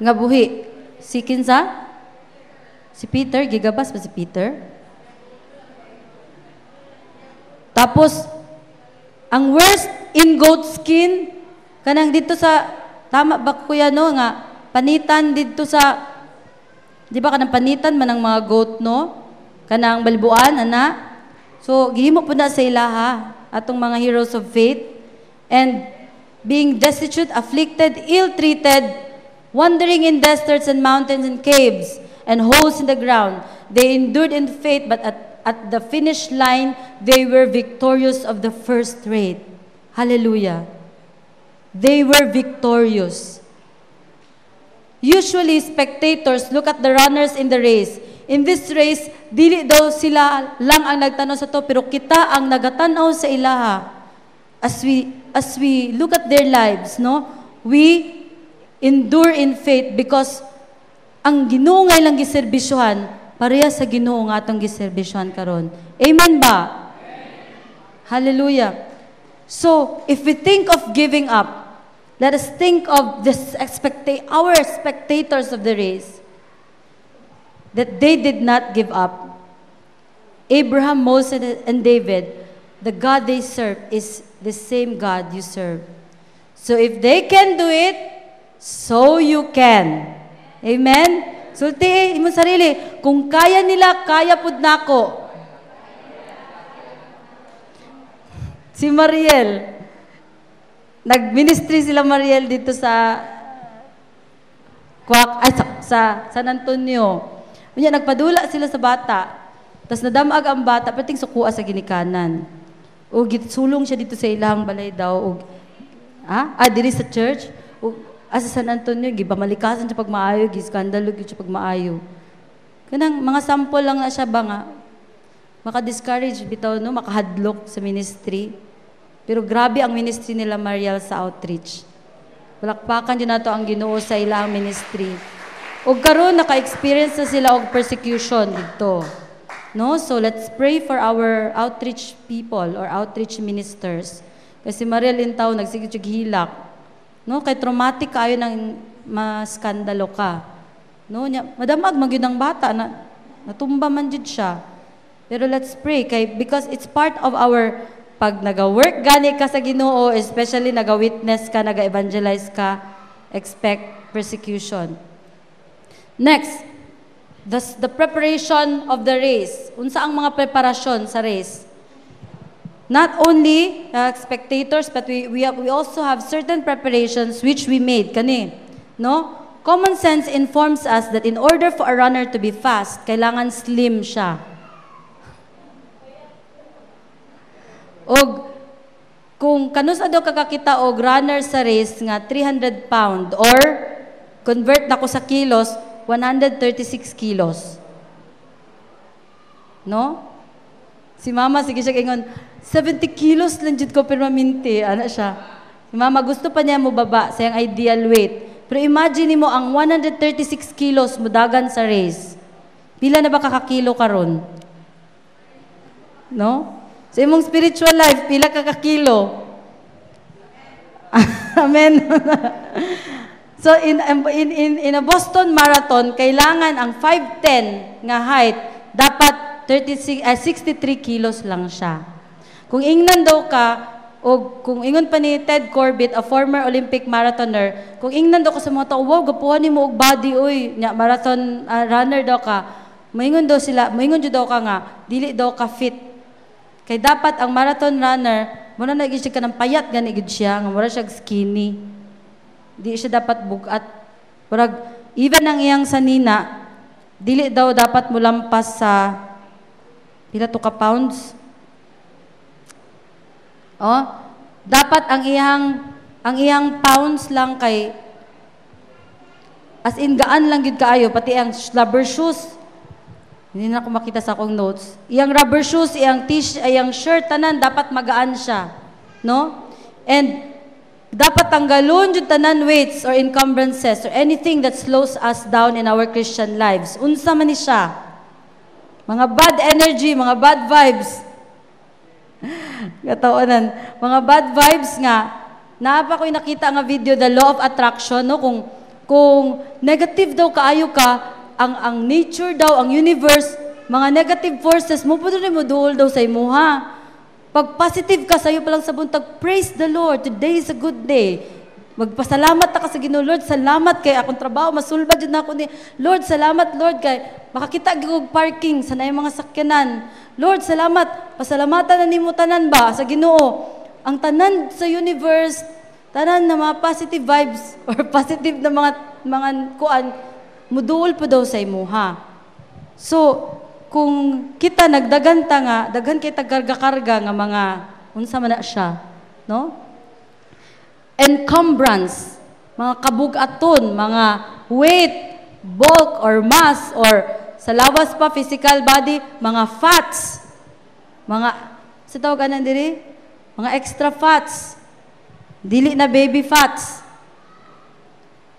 nga buhi. Si kinsa? Si Peter, gigabas ba si Peter? Tapos, ang worst in goat skin, kanang dito sa, tama ba kuya no, nga, panitan dito sa, di ba kanang panitan man ang mga goat no? Kanang balbuan, ana? So, gihimo po na sa ilaha, atong mga heroes of faith, and being destitute, afflicted, ill-treated, wandering in deserts and mountains and caves, and holes in the ground. They endured in faith, but at the finish line, they were victorious of the first rate. Hallelujah. They were victorious. Usually, spectators look at the runners in the race. In this race, dili daw sila lang ang nagtanaw sa to, pero kita ang nagatanaw sa ilaha. As we look at their lives, no, we endure in faith because ang Ginoo nga ilang giserbisyohan, pareha sa Ginoo nga atong giserbisyohan karon. Amen ba? Hallelujah. So, if we think of giving up, let us think of our spectators of the race, that they did not give up. Abraham, Moses, and David, the God they serve is the same God you serve. So if they can do it, so you can. Amen? Sulti mo sarili, kung kaya nila, kaya pud nako. Si Mariel, nag-ministry sila Mariel dito sa San Antonio. Unya, nagpadula sila sa bata. Tapos nadamag ang bata, pating sukuha sa ginikanan. O sulong siya dito sa ilang balay daw. Diri sa church. Sa San Antonio, gibamalikasan siya pag maayo, giskandalo siya pag maayo. Kanang mga sample lang na siya ba nga, maka-discourage bitaw, no? Makahadlok sa ministry. Pero grabe ang ministry nila Mariel sa outreach. Palakpakan dyan na to ang Ginoo sa ilang ministry. O karon naka-experience na sila og persecution dito. No? So let's pray for our outreach people or outreach ministers. Kasi Mariel Intaw nagsigit og hilak. No? Kay traumatic kayo nang maskandalo ka. No? Madamag magyud ang bata na natumba man jud siya. Pero let's pray because it's part of our pag naga-work gani ka sa Ginoo, especially naga-witness ka, naga-evangelize ka, expect persecution. Next, the preparation of the race. Unsa ang mga preparasyon sa race? Not only spectators, but we also have certain preparations which we made. Kani, no? Common sense informs us that in order for a runner to be fast, kailangan slim siya. Og kung kanus ado kakakita og runner sa race nga 300 pound or convert na ko sa kilos, 136 kilos. No? Si mama, sige siya ingon, 70 kilos lang jud ko permanente. Ana siya. Si mama, gusto pa niya mo baba sa yung ideal weight. Pero imagine mo ang 136 kilos mudagan sa race. Pila na ba kakakilo karon? No? Sa imong spiritual life, pila kakakilo? Amen. So in a Boston Marathon, kailangan ang 5'10" nga height dapat 63 kilos lang siya. Kung ingnan daw ka o kung ingon pa ni Ted Corbett, a former Olympic marathoner, kung ingnan daw ko sa mga tao, wow, gapuhan nimo og body oy, nya marathon runner daw ka. Moingon jud daw ka nga dili daw ka fit. Kay dapat ang marathon runner, muna na siya ka ng payat gani gid siya, nga mura siya skinny. Di siya dapat bugat. Parag, even ang iyang sanina, dili daw dapat mulampas sa pila to ka pounds. Dapat ang iyang pounds lang kay as in gaan lang gid kaayo, pati ang rubber shoes. Hindi na ako makita sa akong notes. Iyang rubber shoes, iyang t-shirt, iyang shirt, tanan, dapat magaan siya. No? And dapat tanggalon yung tanan weights or encumbrances or anything that slows us down in our Christian lives. Unsa man ni siya? Mga bad energy, mga bad vibes. Katawanan. Mga bad vibes nga. Naapa ko'y nakita nga video, The Law of Attraction, no? Kung Kung negative daw kaayo ka, ang nature daw, ang universe, mga negative forces mo po rin mo duol daw sa imuha. Pag positive ka sa'yo palang sa buntag, praise the Lord, today is a good day. Magpasalamat ka sa Ginoo, Lord, salamat kay akong trabaho, masulbad yun na ako ni, Lord, salamat, Lord, kay makakita gigog parking sa na mga sakyanan. Lord, salamat, pasalamatan na nimo tanan ba sa Ginoo. Ang tanan sa universe, tanan na mga positive vibes or positive na mga kuan, muduol po daw sa imuha. So, kung kita nagdaganta nga, daghan kay tagarga-karga nga mga, unsa man na siya, no? Encumbrance, mga kabugaton, mga weight, bulk, or mass, or sa lawas pa, physical body, mga fats, mga, sa tawagan diri, mga extra fats, dili na baby fats,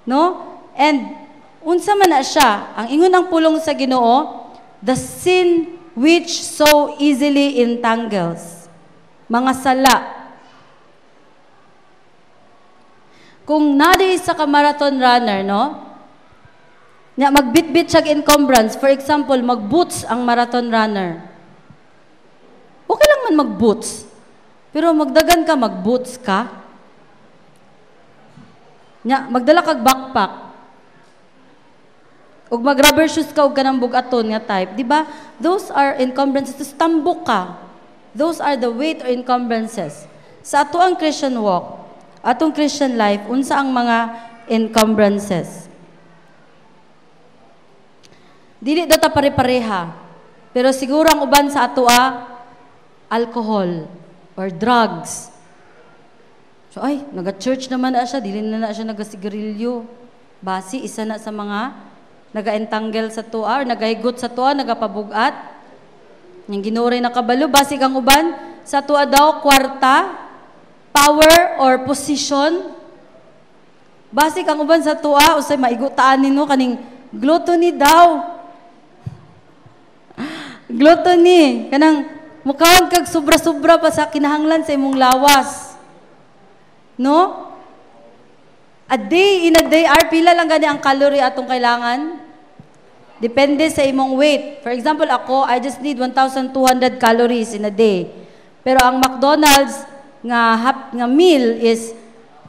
no? And, unsa man na siya, ang ingon ng pulong sa Ginoo, the sin which so easily entangles, mga sala. Kung nadi sa ka-marathon runner, no? Nya magbitbit siya encumbrance. For example, mag-boots ang marathon runner. Okay lang man mag-boots. Pero magdagan ka, mag-boots ka. Nya magdala kag backpack. Ug mag-rubber shoes ka ug kanang bugaton nga type, di ba? Those are encumbrances. Tambok ka. Those are the weight or encumbrances. Sa ato ang Christian walk, atong Christian life, unsa ang mga encumbrances? Dili data pare-pareha. Pero siguro ang uban sa ato alcohol or drugs. So ay, naga-church naman na siya, dili na siya nagasigarilyo. Basi isa na sa mga naga-entangle sa tuwa or nagahigot sa tuwa, nagapabugat. Yung ginuray na kabalo, basi kang uban sa tuwa daw kwarta, power or position. Basi kang uban sa tuwa, usay maigutaan nino kaning gluttony daw. Gluttony, kanang mukhang kag sobra-sobra pa sa kinahanglan sa imong lawas. No? A day, pila lang gani ang calorie atong kailangan? Depende sa imong weight. For example, ako, I just need 1,200 calories in a day. Pero ang McDonald's nga meal is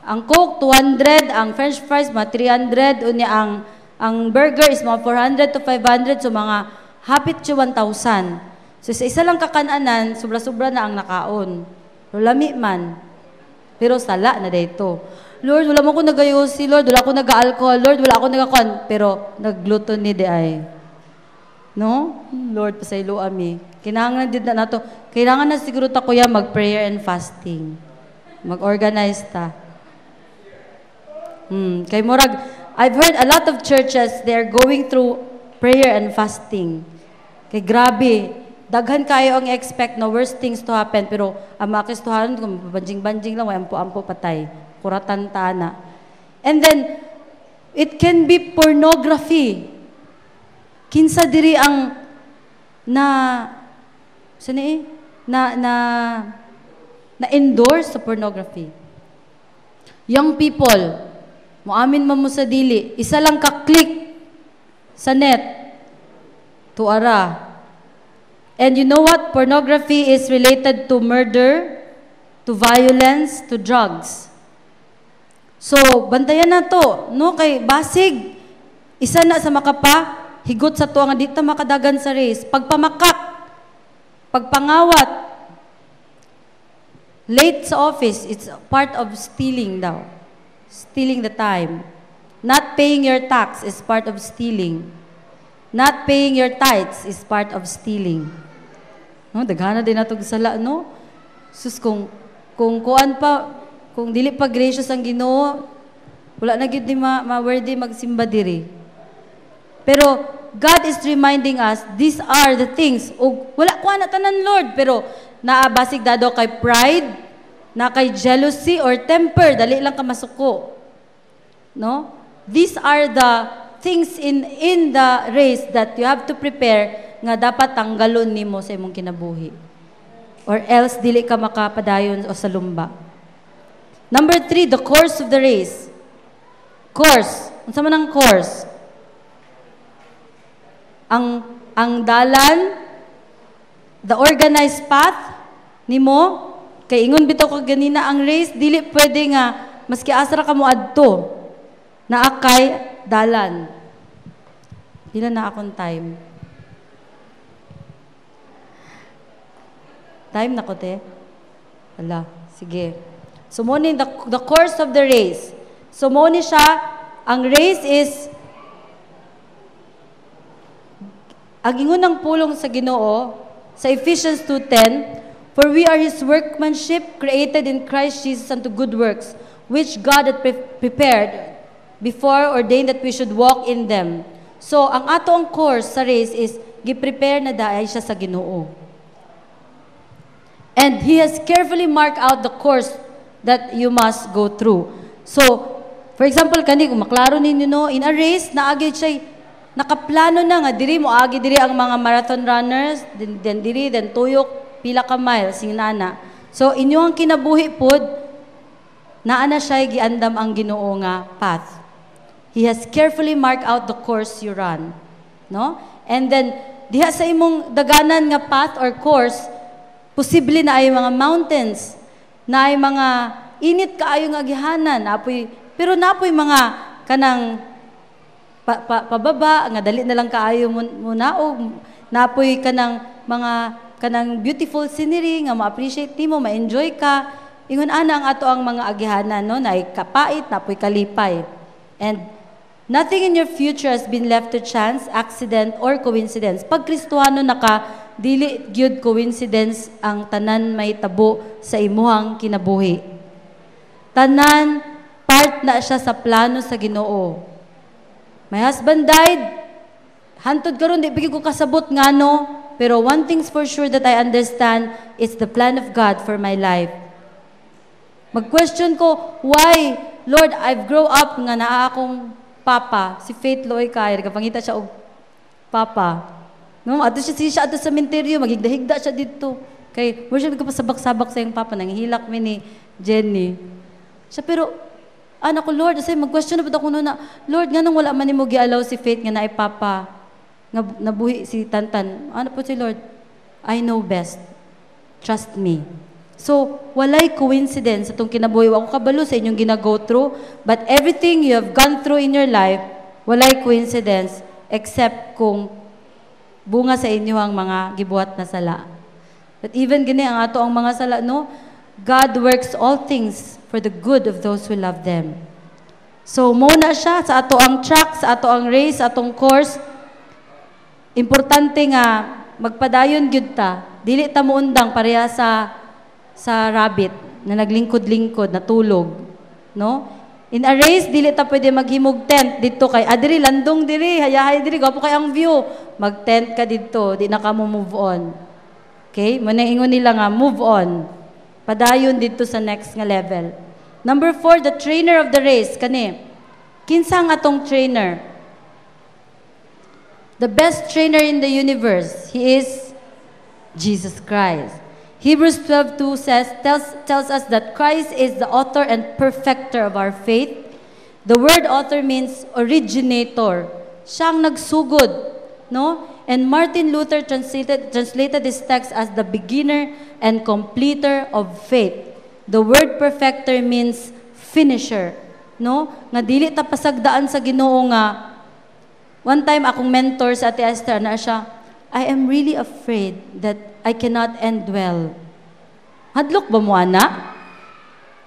ang Coke 200, ang French fries mga 300, unya ang burger is mga 400 to 500, so mga hapit siya 1,000. So sa isa lang kakananan, sobra-sobra na ang nakaon. Pero lami man. Pero sala na dito. Lord, wala mo ko nagayosi, Lord, wala ko naga-alcohol, Lord, wala ako nagakon, pero nag-gluttony di ay. No? Lord, pasaylo ami. Kinahanglan din na nato. Kailangan na siguro ta kuya mag-prayer and fasting. Mag-organize ta. Kay murag, I've heard a lot of churches, they're going through prayer and fasting. Kay grabe, daghan kayo ang expect na worst things to happen, pero ang makistuhan, kung banjing-banjing lang, may ampo-ampo patay. Kuratan tana. And then, it can be pornography. Kinsa diri ang na-endorse sa pornography. Young people, muamin man mo sa dili, isa lang ka-click sa net, tuara. And you know what? Pornography is related to murder, to violence, to drugs. So, bantayan na to, no? Kay basig, isa na sa makapa, higot sa to nga dito makadagan sa race. Pagpamakak, pagpangawat, late sa office, it's part of stealing daw. Stealing the time. Not paying your tax is part of stealing. Not paying your tithes is part of stealing. No, daghana din natong sala, no? Sus, kung kuan pa, kung dili pa gracious ang Ginoo, wala na gyud ni ma-worthy magsimba diri. Pero God is reminding us, these are the things. O wala ko na tanan, Lord, pero naabasig dado kay pride, na kay jealousy or temper, dali lang ka masuko. No? These are the things in the race that you have to prepare nga dapat tanggalon nimo sa imong kinabuhi. Or else dili ka makapadayon o sa lumba. Number 3, the course of the race. Course. Unsa man ang course? Ang dalan, the organized path nimo kay ingon bitaw ko ganina ang race dili pwede nga maski asra ka mo adto naa kay dalan. Pila na akong time? Time na ko te. Wala, sige. So mo ni the course of the race. So mo ni siya ang race is ang ingon ng pulong sa Ginoo sa Ephesians 2:10, for we are His workmanship, created in Christ Jesus unto good works, which God had prepared before ordained that we should walk in them. So, ang ato ang course sa race is, gi-prepare na daay siya sa Ginoo. And He has carefully marked out the course that you must go through. So, for example, kani, kung maklaro ninyo, no, in a race, naagay siya, nakaplano na nga, diri mo, agi diri ang mga marathon runners, then tuyok, pila ka miles, sinana. So, inyong kinabuhi pod, naana siya, giandam ang Ginoo nga path. He has carefully marked out the course you run. No? And then, diha sa imong daganan nga path or course, posible na ay mga mountains, na ay mga init kaayong agihanan, pero napoy mga kanang pababa, nga dali na lang kaayo muna, o napoy kanang mga kanang beautiful scenery, nga ma-appreciate mo, ma-enjoy ka. Ingon ana ang ato ang mga agihanan, no? Na ay kapait, napoy kalipay. And nothing in your future has been left to chance, accident, or coincidence. Pag Kristohano naka, dili gyud coincidence ang tanan may tabo sa imuhang kinabuhi. Tanan, part na siya sa plano sa Ginoo. My husband died, hantod karon di bigay ko kasabot ngano, pero one thing's for sure that I understand, it's the plan of God for my life. Mag-question ko, why, Lord, I've grown up nga naa akong papa, si Faith Loy Kaya, kapangita siya og papa. No, ato siya ato sa cemetery, magigdahigda siya dito. Kay, mo siya nagpasabak-sabak sa iyong papa, nanghihilak mi ni Jenny. Siya, pero, anak ko, Lord, asay mag-question na po ako na, Lord, nga nang wala man mo gi-allow si Faith nga naay papa, nga nabuhi si Tantan. Ano po si Lord? I know best. Trust me. So, walay coincidence itong kinabuhi. Ako kabalo sa inyong gina-go through, but everything you have gone through in your life, walay coincidence, except kung bunga sa inyo ang mga gibuhat na sala. But even gani ang ato ang mga sala, no? God works all things for the good of those who love them. So, muna siya sa ato ang track, sa ato ang race, sa atong course. Importante nga, magpadayon gyud ta. Dili ta muundang pareha sa rabbit na naglingkod-lingkod, natulog. No? In a race, dili ta pwede maghimog tent dito kay, diri, landong diri, hayahay diri, gwapo kay ang view. Mag-tent ka dito, di na ka mo move on. Okay? Muna ingon nila nga, move on. Padayon dito sa next nga level. Number 4, the trainer of the race. Kani, kinsa ang atong trainer? The best trainer in the universe, He is Jesus Christ. Hebrews 12:2 tells us that Christ is the author and perfecter of our faith. The word author means originator. Siyang nagsugod, no? And Martin Luther translated this text as the beginner and completer of faith. The word perfecter means finisher, no? Nga dili ta pasagdaan sa Ginoo nga. One time akong mentor sa Ate Esther na siya, I am really afraid that I cannot end well. Hadlok ba mo, ana?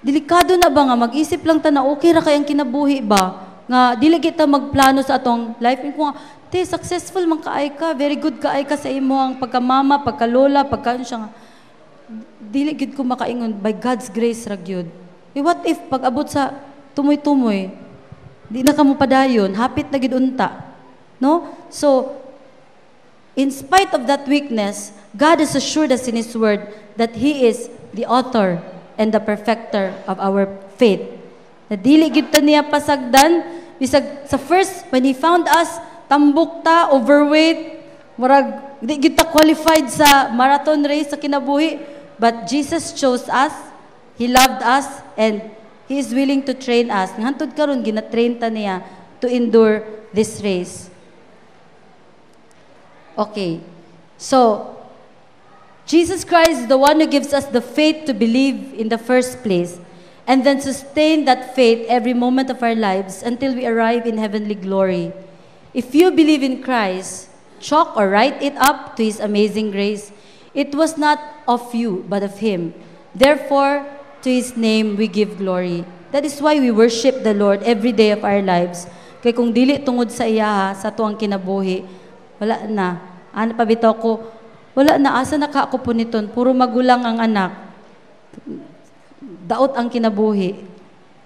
Delikado na ba nga, mag-isip lang ta na okay ra kayang kinabuhi ba? Nga, dili kita magplano sa atong life. Kung nga, te, successful man kaay ka, very good kaay ka sa imo ang pagkamama, pagkalola, pagkaan siya nga. Dili gid ko makaingon, by God's grace ra gyud. What if, pag abot sa tumoy-tumoy, di na ka mo padayon, hapit na gid unta. No? So, in spite of that weakness, God has assured us in His Word that He is the author and the perfecter of our faith. Na dili gid ta niya pasagdan, bisag sa first, when He found us, tambok ta, overweight, murag, di gid ta qualified sa marathon race sa kinabuhi, but Jesus chose us, He loved us, and He is willing to train us. Hantod karon gina-train ta niya to endure this race. Okay. So, Jesus Christ is the one who gives us the faith to believe in the first place and then sustain that faith every moment of our lives until we arrive in heavenly glory. If you believe in Christ, chalk or write it up to His amazing grace. It was not of you, but of Him. Therefore, to His name we give glory. That is why we worship the Lord every day of our lives. Kaya kung dili tungod sa iya, sa tuwang kinabuhi, wala na. Ano pa bitaw ko, wala na, asa na ka ako po niton. Puro magulang ang anak. Daot ang kinabuhi.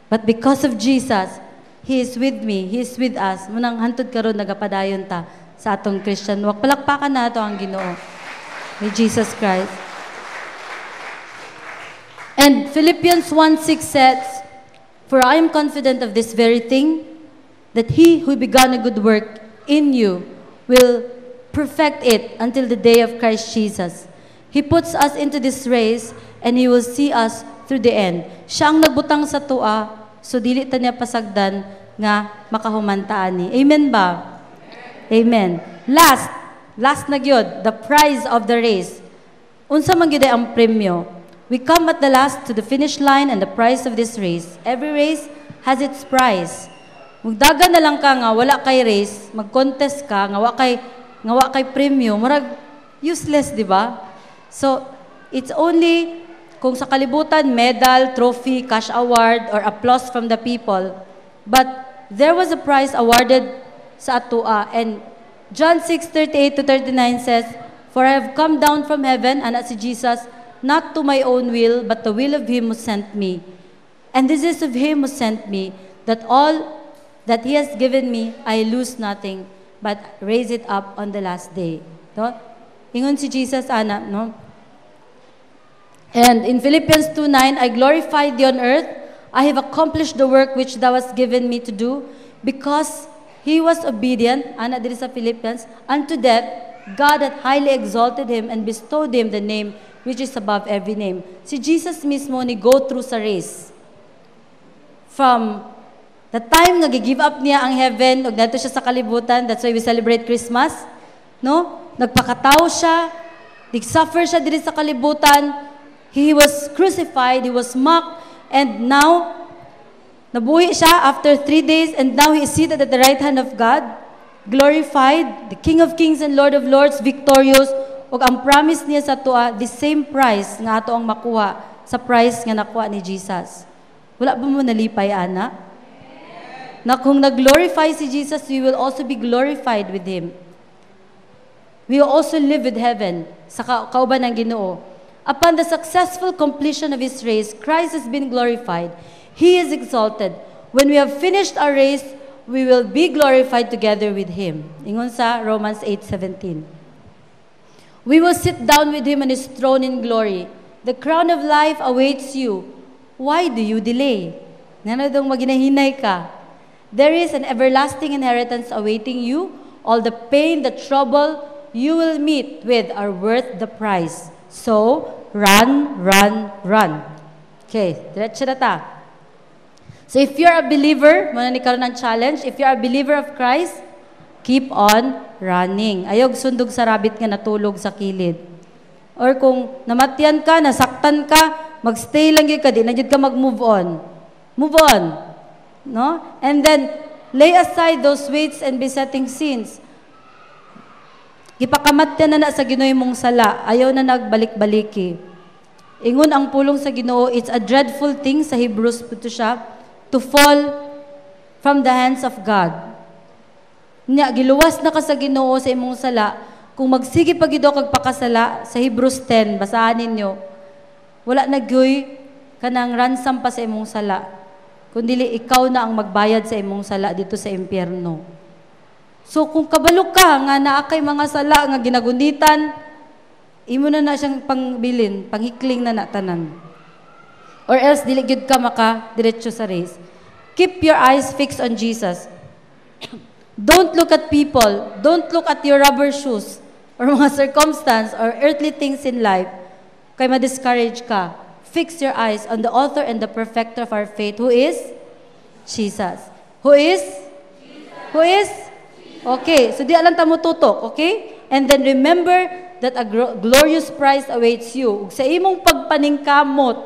But because of Jesus, He is with me, He is with us. Munang hantod karon nagapadayon ta sa atong Christian walk. Palakpakan na ito ang Ginoo. May Jesus Christ. And Philippians 1:6 says, "For I am confident of this very thing, that He who began a good work in you will perfect it until the day of Christ Jesus. He puts us into this race, and He will see us through the end." Siya ang nagbutang sa tua, so dili ta niya pasagdan nga makahumantaan ni. Amen ba? Amen. Last na gyud, the prize of the race. Unsa man gyud ang premyo? We come at the last to the finish line and the prize of this race. Every race has its prize. Magdagan na lang ka nga wala kay race, mag-contest ka nga wa kay premyo, murag useless, di ba? So, it's only kung sa kalibutan medal, trophy, cash award or applause from the people. But there was a prize awarded sa atua, and John 6:38 to 39 says, "For I have come down from heaven," ana si Jesus, "not to my own will, but the will of Him who sent me. And this is of Him who sent me, that all that He has given me, I lose nothing, but raise it up on the last day." No? Ingon si Jesus, ana, no? And in Philippians 2:9, "I glorified thee on earth. I have accomplished the work which thou hast given me to do, because he was obedient," ana diri sa Philippians, "unto death, God hath highly exalted him and bestowed him the name which is above every name." Si Jesus mismo ni go through sa race. From the time nga gi-give up niya ang heaven, ug dito siya sa kalibutan, that's why we celebrate Christmas, no? Nagpakatao siya, nag-suffer siya diri sa kalibutan, He was crucified, He was mocked, and now, nabuhi siya after 3 days, and now He is seated at the right hand of God, glorified, the King of Kings and Lord of Lords, victorious, ug ang promise niya sa tua, the same price nga ato ang makuha sa price nga nakuha ni Jesus. Wala ba mo nalipay, ana? Na kung nag-glorify si Jesus, we will also be glorified with Him. We will also live with heaven sa kauban ng Ginoo. Upon the successful completion of His race, Christ has been glorified. He is exalted. When we have finished our race, we will be glorified together with Him. Ingon sa Romans 8:17. We will sit down with Him on His throne in glory. The crown of life awaits you. Why do you delay? Nanadong maginahinay ka. There is an everlasting inheritance awaiting you. All the pain, the trouble you will meet with are worth the price. So, run, run, run. Okay, diretso na ta. So if you're a believer, muna ni karon ang challenge, if you're a believer of Christ, keep on running. Ayog sundog sa rabbit nga natulog sa kilid. Or kung namatyan ka, nasaktan ka, magstay lang yun ka, di na yun ka mag-move on. Move on. No? And then, lay aside those weights and besetting sins. Gipakamatyan na sa Ginoo mong sala, ayaw na nagbalik-baliki. Ingon ang pulong sa Ginoo, it's a dreadful thing sa Hebrews puto siya, to fall from the hands of God. Nya, giluwas na ka sa Ginoo sa imong sala, kung magsige pa gido kag pakasala, sa Hebrews 10, basahan ninyo, wala na gyoy kanang ransom pa sa imong sala, kundili ikaw na ang magbayad sa imong sala dito sa impyerno. So kung kabalo ka nga naakay mga sala nga ginagunditan, imo na siyang pangbilin, panghikling na natanan. Or else dili gyud ka maka diretso sa race. Keep your eyes fixed on Jesus. Don't look at people, don't look at your rubber shoes or mga circumstance or earthly things in life. Kay ma-discourage ka. Fix your eyes on the author and the perfecter of our faith, who is Jesus. Who is Who is? Okay, so di alam ta mo tutok, okay? And then remember that a glorious prize awaits you. Ug sa imong pagpaningkamot,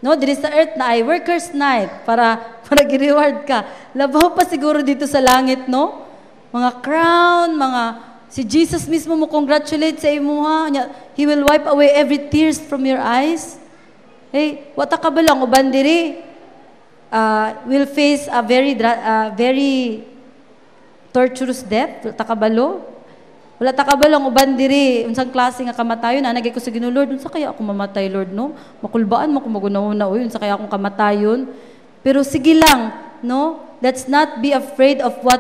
no, diri sa earth na ay workers night para gi-reward ka. Labaw pa siguro dito sa langit, no? Mga crown, si Jesus mismo mo congratulate sa imo ha. He will wipe away every tears from your eyes. Hey, wata ka ba lang uban diri? Will face a very torturous death. Wala takabalo. Wala takabalang uban diri unsang klase nga kamatayon anagay ko sa Ginoo, Lord, unsa kaya ako mamatay, Lord, no? Makulbaan mo ko magunahuna uy unsa kaya akong kamatayon. Pero sige lang, no? Let's not be afraid of what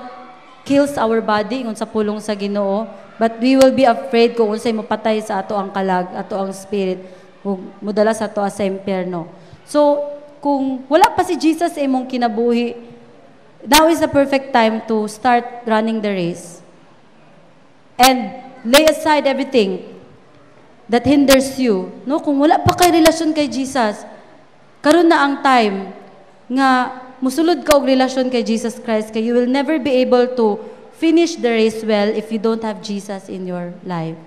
kills our body ngun sa pulong sa Ginoo, but we will be afraid kung unsay mopatay sa ato ang kalag, ato ang spirit, ug modala sa ato sa impierno. So, kung wala pa si Jesus sa imong kinabuhi, now is the perfect time to start running the race. And lay aside everything that hinders you. No, kung wala pa kay relasyon kay Jesus, karon na ang time nga musulod ka og relasyon kay Jesus Christ, kay you will never be able to finish the race well if you don't have Jesus in your life.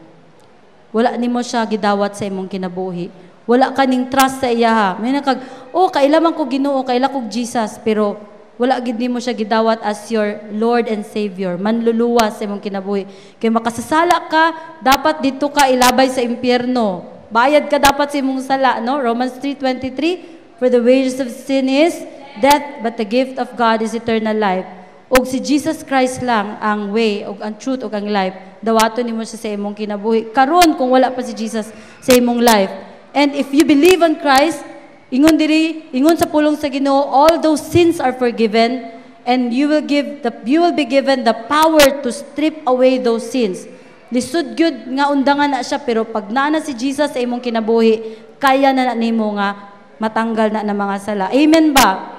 Wala nimo siya gidawat sa imong kinabuhi. Wala ka ning trust sa iya ha. May nakag, kaila man ko Ginoo, kaila ko Jesus, pero wala gid nimo siya gidawat as your Lord and Savior. Manluluwa sa imong kinabuhi. Kay makasasala ka, dapat dito ka ilabay sa impyerno. Bayad ka dapat sa imong sala, no? Romans 3:23, for the wages of sin is death, but the gift of God is eternal life. Og si Jesus Christ lang ang way, og ang truth, og ang life. Dawaton nimo siya sa imong kinabuhi. Karon kung wala pa si Jesus sa imong life. And if you believe on Christ, ingon sa pulong sa Ginoo, all those sins are forgiven, and you will be given the power to strip away those sins. Lisod gyud nga undangan na siya, pero pag naa si Jesus sa imong kinabuhi, kaya na nimo nga matanggal na ng mga sala. Amen ba?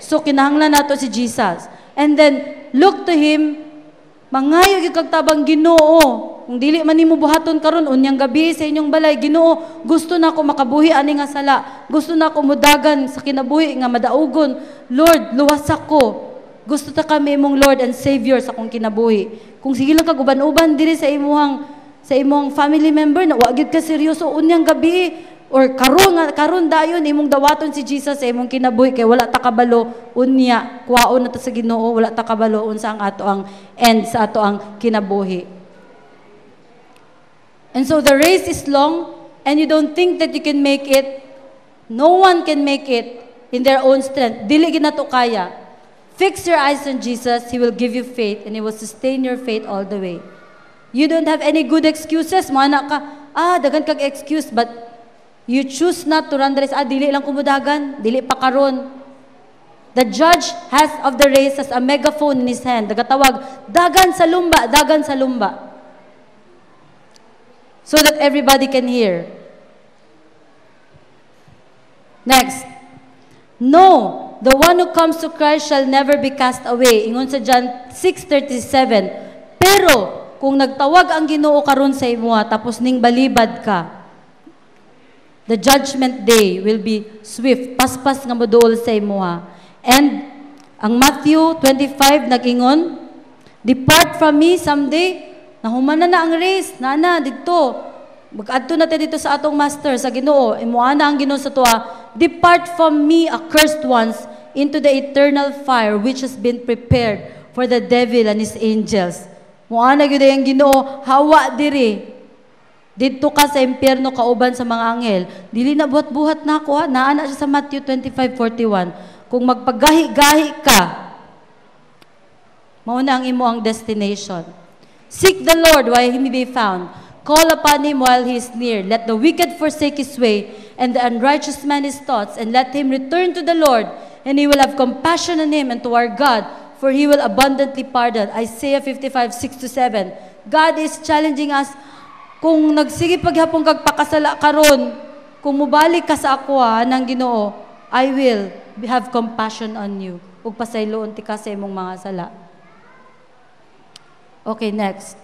So kinahanglan nato si Jesus. And then look to him, mangayo gyud kag tabang Ginoo. Kung dili man nimo buhaton karon unyang gabi sa inyong balay, Ginoo, gusto na ako makabuhi ani nga sala. Gusto na ako mudagan sa kinabuhi nga madaugon. Lord, luwas ako. Gusto ta kami imong Lord and Savior sa akong kinabuhi. Kung sige lang kag uban-uban diri sa imong family member na wa gyud ka seryoso unyang gabi or karon dayon imong dawaton si Jesus sa imong kinabuhi kay wala ta kabalo unya kuwaon na ta sa Ginoo, wala ta kabalo unsa ang ato ang end sa ato ang kinabuhi. And so the race is long, and you don't think that you can make it. No one can make it in their own strength. Dili ginato kaya. Fix your eyes on Jesus. He will give you faith, and He will sustain your faith all the way. You don't have any good excuses. Mana ka, dagan kag excuse, but you choose not to run the race. Dili lang kumudagan, dili pa karon. The judge of the race has a megaphone in his hand. Dagatawag, dagan sa lumba, dagan sa lumba. So that everybody can hear. Next. No, the one who comes to Christ shall never be cast away. Ingon sa John 6:37. Pero, kung nagtawag ang Ginoo karon sa imo, tapos ning balibad ka, the judgment day will be swift. Paspas nga moduol sa imo. And, ang Matthew 25 nag-ingon, depart from me someday. Nahuman na ang race, nana, dito. Mag-adto natin dito sa atong master, sa Ginoo. Imuana ang Ginoo sa tuwa. Depart from me, accursed ones, into the eternal fire which has been prepared for the devil and his angels. Muana gyud ang Ginoo, hawa diri. Dito ka sa impyerno kauban sa mga anghel. Dili na buhat-buhat na ako, naana siya sa Matthew 25:41. Kung magpagahi-gahi ka, mao na ang imo ang destination. Seek the Lord while He may be found. Call upon Him while He is near. Let the wicked forsake his way, and the unrighteous man his thoughts, and let him return to the Lord, and He will have compassion on him and to our God, for He will abundantly pardon. Isaiah 55:6-7. God is challenging us, kung nagsige paghapon kag pakasala karon, kung mubalik ka sa ako ng Ginoo, I will have compassion on you. Ug pasayloon ti ka sa imong mga sala. Okay, next.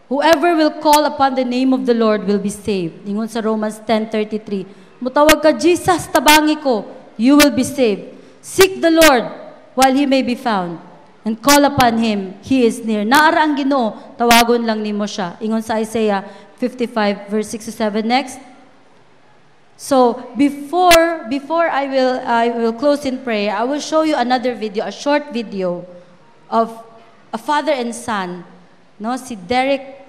Whoever will call upon the name of the Lord will be saved. Ingon sa Romans 10:33. Mutawag ka, Jesus, tabangi ko, you will be saved. Seek the Lord while He may be found. and call upon Him, He is near. Naara ang Ginoo, tawagon lang nimo siya. Ingon sa Isaiah 55 verse 6 to 7 next. So, before I will close in prayer, I will show you another video, a short video of a father and son, no, si Derek,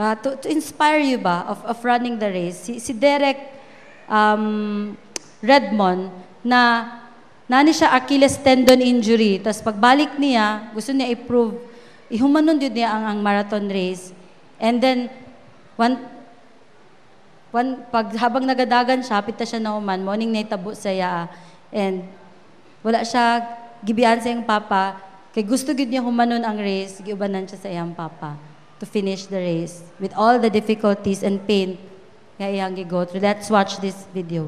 to inspire you ba of running the race. Si Derek Redmond na nani siya Achilles tendon injury. Tas pagbalik niya, gusto niya i-prove, ihumanon yun niya ang marathon race. And then, habang nagadagan siya, pita siya na human, morning na itabo sa iya. And wala siya, gibian sa iyang papa, kay gusto gid niya humanon ang race, giubanan siya sa iyang papa to finish the race with all the difficulties and pain nga iyang gi-go through. Let's watch this video.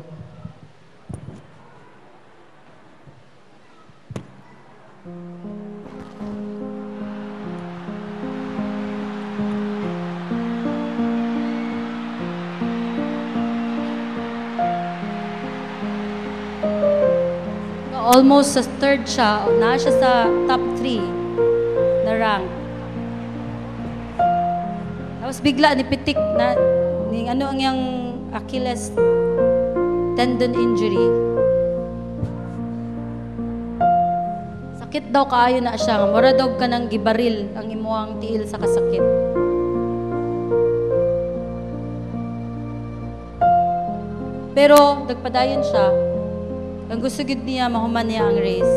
Almost sa third siya, na siya sa top 3 na rank. Tapos bigla nipitik na ano ang yung Achilles tendon injury. Sakit daw kaayo na siya. Mura daw ka nang gibaril ang imuang tiil sa kasakit. Pero nagpadayon siya. Ang gusto gid niya, mahuman niya ang race.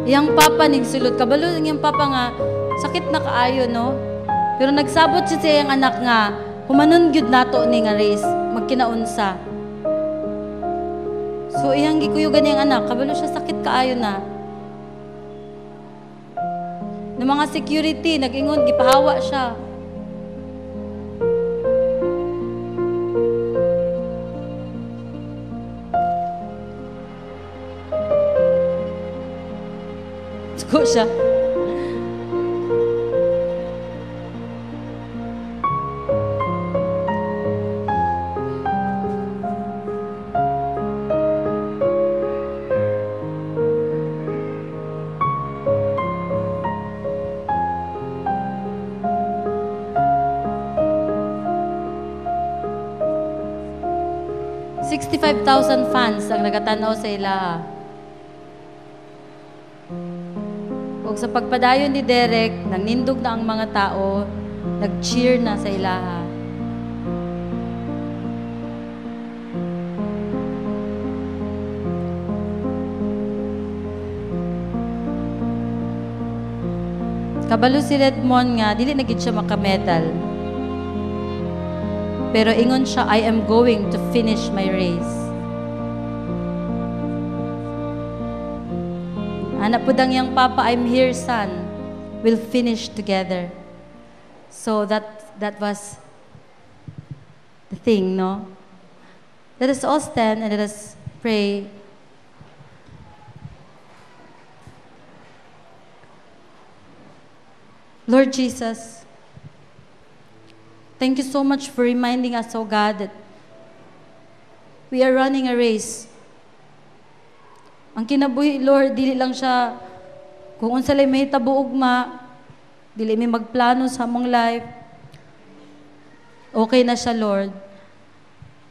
Iyang papa nigsulot. Kabalo iyang papa nga, sakit na kaayo, no? Pero nagsabot siya sa iyang anak nga, humanon gyud nato ni nga race, magkinaunsa. So iyang gikuyugan niyang anak, kabalo siya sakit kaayo na. Ng mga security, nag-ingon, gipahawa siya. Suko siya. $65,000 fans ang nagatanaw sa ilaha. Kung sa pagpadayon ni Derek, nangnindog na ang mga tao, nag-cheer na sa ilaha. Kabalo si Redmond nga, dili na gid siya makamedal. Pero ingon siya, I am going to finish my race. Anak po dang yang papa, I'm here, son. We'll finish together. So that was the thing, no? Let us all stand and let us pray. Lord Jesus, thank you so much for reminding us, oh God, that we are running a race. Ang kinabuhi, Lord, dili lang siya, kung unsa lay mahitabo ugma, dili may magplano sa among life, okay na siya, Lord.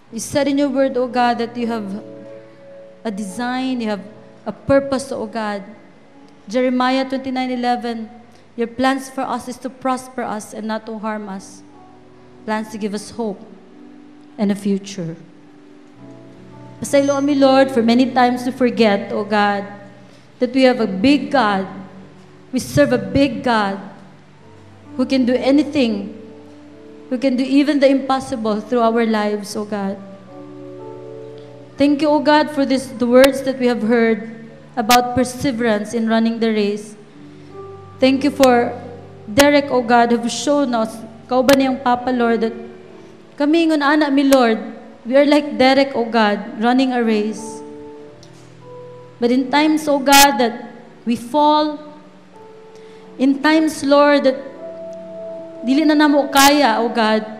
You said in your word, oh God, that you have a design, you have a purpose, oh God. Jeremiah 29:11, your plans for us is to prosper us and not to harm us. Plans to give us hope and a future. Pasaylo kami, Lord, for many times to forget, oh God, that we have a big God. We serve a big God who can do anything, who can do even the impossible through our lives, oh God. Thank you, oh God, for the words that we have heard about perseverance in running the race. Thank you for Derek, oh God, who have shown us, kauban niyang Papa, Lord, that kami ingon anak mi, Lord, we are like Derek, oh God, running a race. But in times, oh God, that we fall, in times, Lord, that Dili na namo kaya, O God.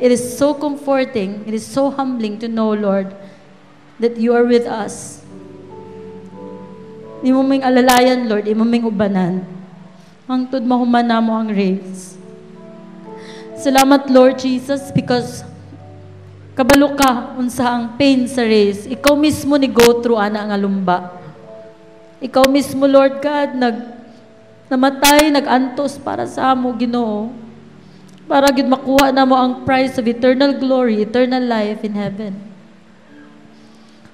It is so comforting, it is so humbling to know, Lord, that you are with us. Di mo ming alalayan, Lord, di mo ming ubanan. Hangtod mahuman namo ang race. Salamat, Lord Jesus, because kabalo ka unsa ang pain sa race. Ikaw mismo ni go through ana ang alumba. Ikaw mismo, Lord God, namatay, nagantos para sa amo, Ginoo. Para gid makuha namo ang prize of eternal glory, eternal life in heaven.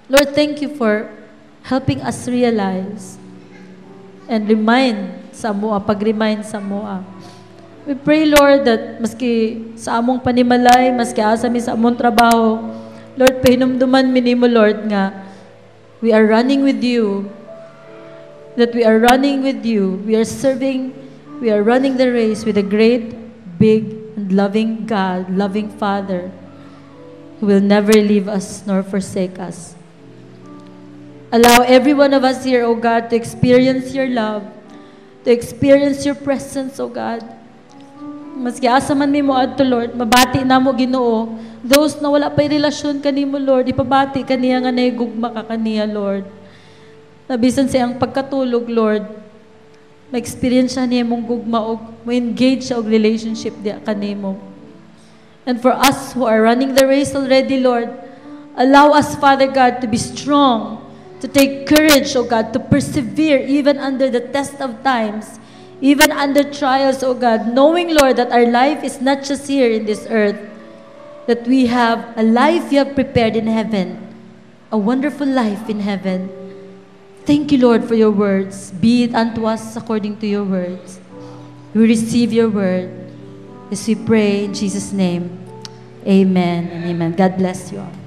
Lord, thank you for helping us realize and remind sa mua, pag-remind sa mua. We pray, Lord, that maski sa among panimalay, maski asa mi sa among trabaho, Lord, pahinumduman mi nimo, Lord, nga we are running with you, that we are running with you, we are serving, we are running the race with a great, big, and loving God, loving Father, who will never leave us nor forsake us. Allow every one of us here, O God, to experience your love, to experience your presence, O God. Maski asa man mi mo adto, Lord, mabati na mo, Ginoo. Those na wala pa'y relasyon kanimo, Lord, ipabati kaniya nga naigugma ka kaniya, Lord. Nabisan siya ang pagkatulog, Lord, ma-experience siya niya mong gugma o ma-engage siya og relationship diya kanimo. And for us who are running the race already, Lord, allow us, Father God, to be strong, to take courage, O God, to persevere even under the test of times, even under trials, O God, knowing, Lord, that our life is not just here in this earth, that we have a life you have prepared in heaven, a wonderful life in heaven. Thank you, Lord, for your words. Be it unto us according to your words. We receive your word as we pray in Jesus' name. Amen and amen. God bless you all.